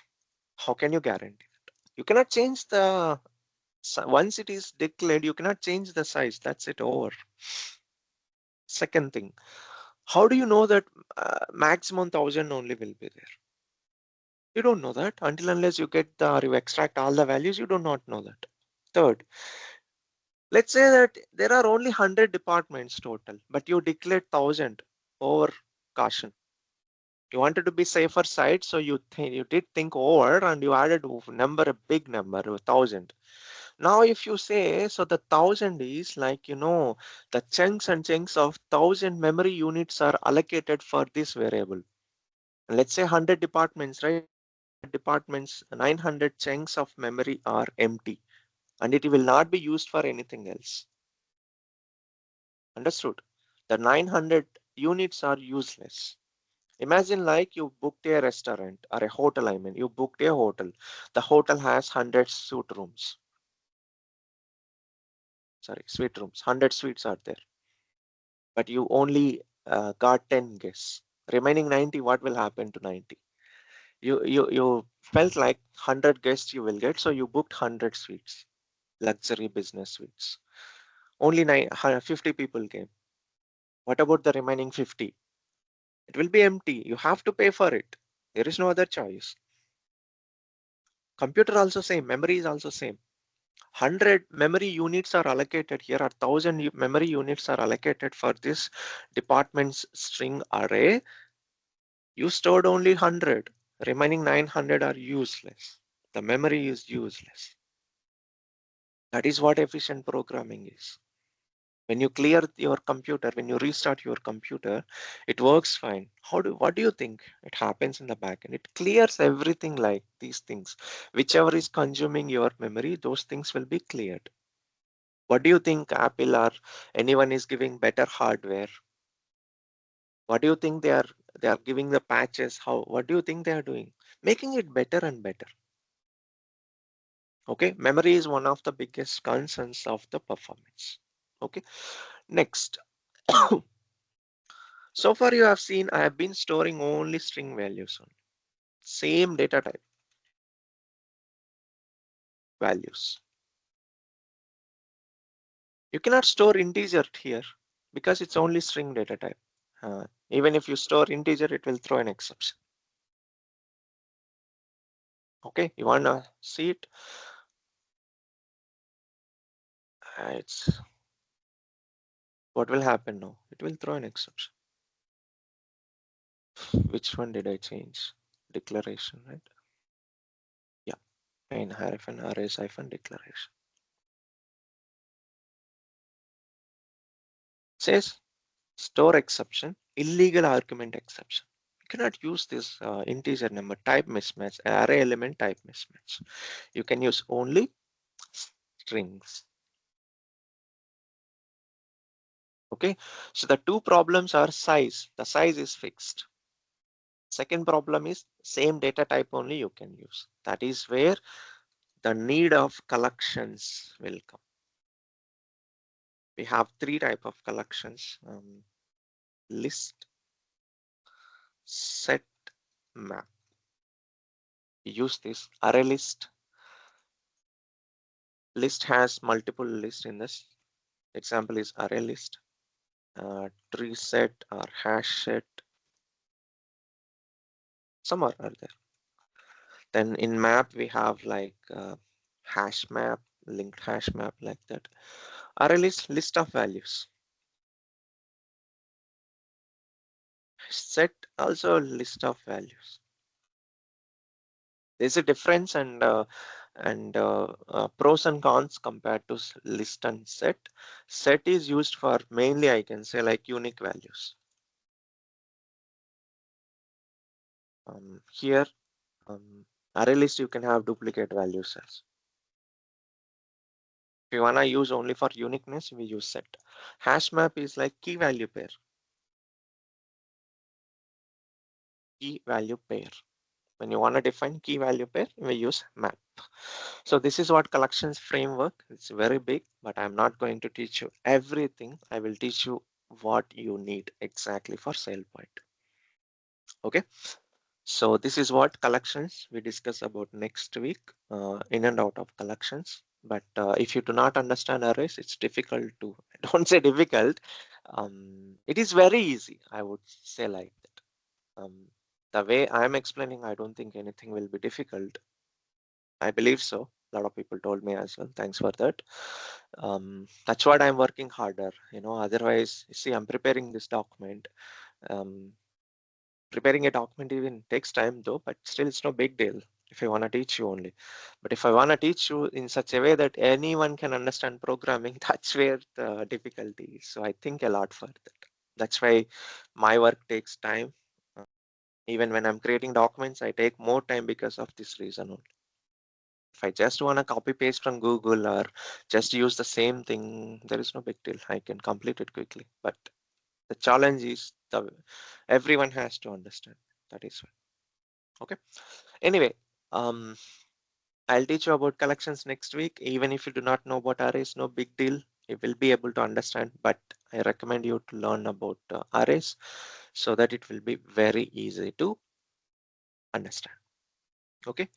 How can you guarantee that? You cannot change the, once it is declared, you cannot change the size. That's it, over. Second thing, how do you know that maximum 1000 only will be there? You don't know that until unless you get the, or you extract all the values, you do not know that. Third, let's say that there are only 100 departments total, but you declared 1000 over caution. You wanted to be safer side, so you did think over and you added a big number, 1000. Now, if you say, so the 1000 is like, the chunks and chunks of 1000 memory units are allocated for this variable. And let's say 100 departments, right? 100 departments, 900 chunks of memory are empty and it will not be used for anything else. Understood? The 900 units are useless. Imagine like you booked a restaurant or a hotel, I mean, you booked a hotel. The hotel has 100 suite rooms. Sorry, suite rooms. 100 suites are there. But you only got 10 guests. Remaining 90, what will happen to 90? You felt like 100 guests you will get, so you booked 100 suites, luxury business suites. Only 50 people came. What about the remaining 50? It will be empty. You have to pay for it. There is no other choice. Computer also same, memory is also same. 100 memory units are allocated here, or 1000 memory units are allocated for this department's string array. You stored only 100. Remaining 900 are useless. The memory is useless. That is what efficient programming is. When you clear your computer, when you restart your computer, it works fine. What do you think it happens in the backend? It clears everything like these things. Whichever is consuming your memory, those things will be cleared. What do you think Apple or anyone is giving better hardware? What do you think they are giving the patches? What do you think they are doing? Making it better and better. Okay, memory is one of the biggest concerns of the performance. Okay, next. So far you have seen I have been storing only string values on same data type values. You cannot store integer here because it's only string data type. Even if you store integer, it will throw an exception. Okay, you wanna see it? It's what will happen now? It will throw an exception. Which one did I change? Declaration, right? Yeah, main hyphen arrays hyphen declaration. Says store exception, illegal argument exception. You cannot use this integer number type mismatch, array element type mismatch. You can use only strings. Okay, so the two problems are size. The size is fixed. Second problem is same data type only you can use. That is where the need of collections will come. We have three type of collections: list, set, map. We use this array list. List has multiple lists in this. Example is array list, tree set or hash set. Some are there. Then in map we have like hash map, linked hash map, like that. Array list of values. Set also list of values. There's a difference and pros and cons compared to list and set. Set is used for mainly, I can say, like unique values. Here, array list you can have duplicate values as. If you wanna use only for uniqueness, we use set. Hash map is like key value pair. Key value pair. When you wanna define key value pair, we use map. So this is what collections framework. It's very big, but I'm not going to teach you everything. I will teach you what you need exactly for SailPoint. Okay. So this is what collections we discuss about next week, in and out of collections. But if you do not understand arrays, it's difficult to, I don't say difficult. It is very easy, I would say like that. The way I'm explaining, I don't think anything will be difficult. I believe so. A lot of people told me as well. Thanks for that. That's what I'm working harder. Otherwise, see, I'm preparing this document. Preparing a document even takes time though, but still it's no big deal if I want to teach you only. But if I want to teach you in such a way that anyone can understand programming, that's where the difficulty is. So I think a lot for that. That's why my work takes time. Even when I'm creating documents, I take more time because of this reason only. If I just want to copy paste from Google or just use the same thing, there is no big deal. I can complete it quickly. But the challenge is everyone has to understand. That is why. Okay. Anyway, I'll teach you about collections next week. Even if you do not know about arrays, no big deal. You will be able to understand. But I recommend you to learn about arrays so that it will be very easy to understand. Okay.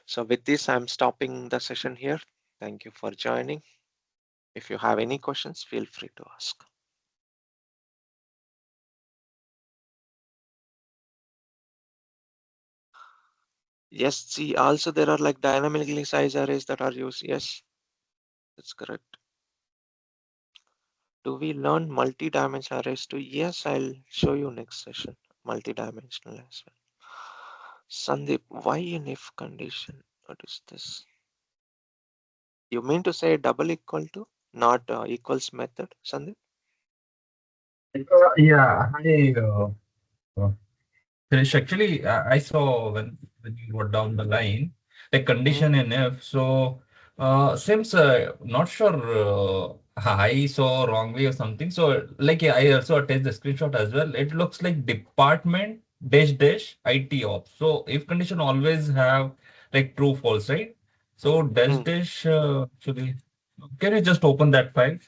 So with this, I'm stopping the session here. Thank you for joining. If you have any questions, feel free to ask. Yes, see, also there are like dynamically sized arrays that are used. Yes, that's correct. Do we learn multi-dimensional arrays too? Yes, I'll show you next session. Multi-dimensional as well. Sandeep, why in if condition? What is this? You mean to say double equal to, not equals method, Sandeep? Yeah, uh, Krish, actually, I saw when you wrote down the line, the condition in if. So, seems not sure I saw wrongly or something. So, like yeah, I also attached the screenshot as well. It looks like department dash dash IT ops. So, if condition always have like true false, right? So, dash dash actually, can you just open that file?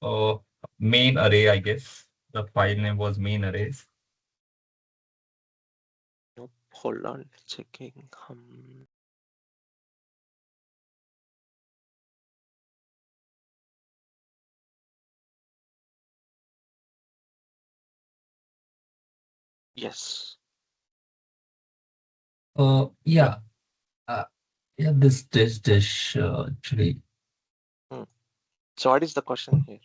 Uh, Main array, I guess. The file name was main arrays. Nope, hold on, checking. Yes. Yeah. Uh, yeah, this actually. So what is the question here?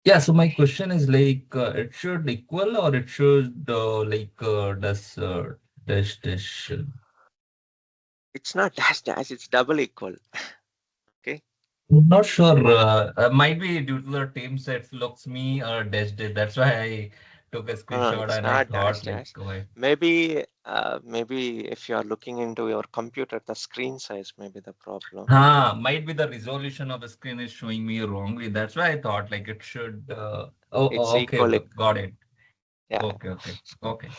Yeah, so my question is like it should equal or it should dash. It's not dash dash, it's double equal. Okay. I'm not sure. Might be due to the team sets looks me or dash dash. That's why I took a No, screenshot it's and I not dash thought like, dash. why? Maybe if you are looking into your computer, the screen size may be the problem. Might be the resolution of the screen is showing me wrongly. That's why I thought like it should. It's Okay, equally, got it. yeah. Okay.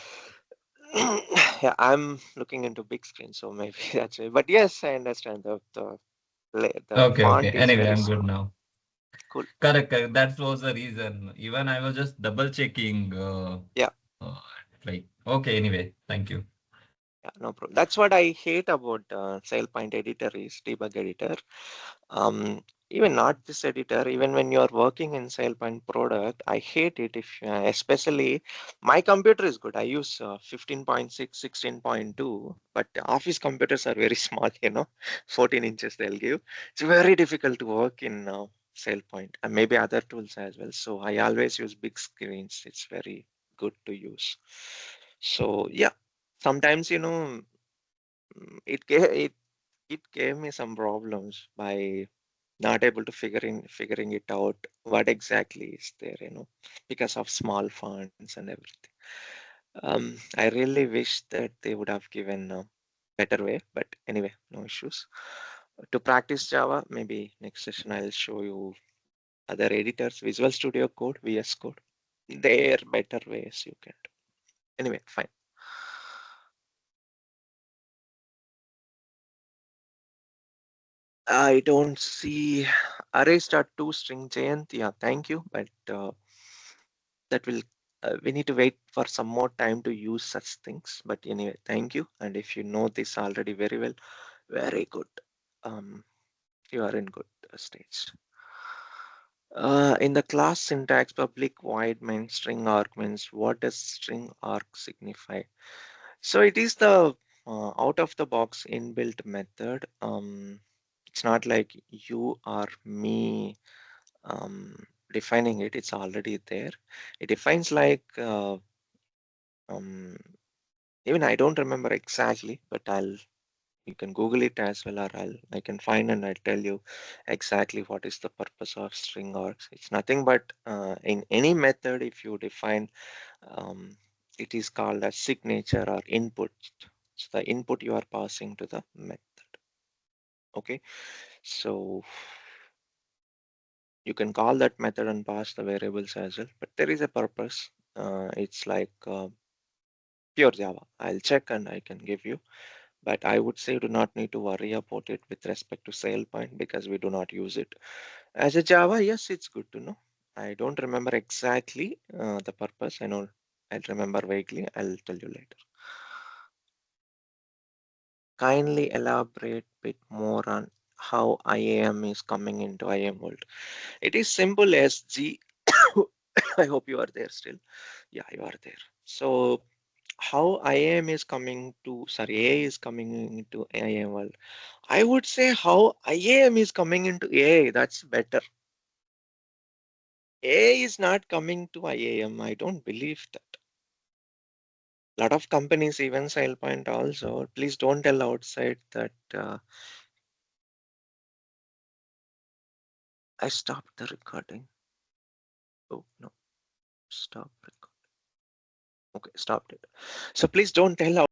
Yeah, I'm looking into big screen, so maybe that's it. But yes, I understand the Okay. font is Anyway, very I'm good small. now. Cool. Correct. That was the reason. Even I was just double checking. Yeah. Uh, like, okay. Anyway, thank you. Yeah, no problem. That's what I hate about SailPoint editor is debug editor. Even not this editor, even when you're working in SailPoint product, I hate it if, especially my computer is good. I use 15.6, 16.2, but the office computers are very small, 14 inches they'll give. It's very difficult to work in SailPoint and maybe other tools as well. So I always use big screens. It's very good to use. So yeah, sometimes, it gave me some problems by not able to figuring it out what exactly is there, because of small fonts and everything. I really wish that they would have given a better way, but anyway, no issues. To practice Java, maybe next session I'll show you other editors, Visual Studio Code, VS Code. There are better ways you can do. Anyway, fine. I don't see array.toString Jayant. Yeah, thank you, but that will we need to wait for some more time to use such things. But anyway, thank you. And if you know this already very well, very good. You are in good stage. In the class syntax, public void main string arg means what does string arg signify? So it is the out of the box inbuilt method. It's not like you or me defining it. It's already there. It defines like um, even I don't remember exactly, but you can Google it as well, or I can find and I'll tell you exactly what is the purpose of string args. It's nothing but in any method, if you define, it is called a signature or input. So the input you are passing to the method. Okay, so you can call that method and pass the variables as well, but there is a purpose. It's like pure Java. I'll check and I can give you. But I would say do not need to worry about it with respect to SailPoint because we do not use it. As a Java, yes, it's good to know. I don't remember exactly the purpose. I know I'll remember vaguely. I'll tell you later. Kindly elaborate a bit more on how IAM is coming into IAM world. It is simple as G. I hope you are there still. Yeah, you are there. So how IAM is coming to, sorry, AI is coming into IAM world. I would say how IAM is coming into AI. That's better. AI is not coming to IAM. I don't believe that. A lot of companies, even SailPoint also, please don't tell outside that I stopped the recording. Oh, no, stop recording. Okay, stopped it. So please don't tell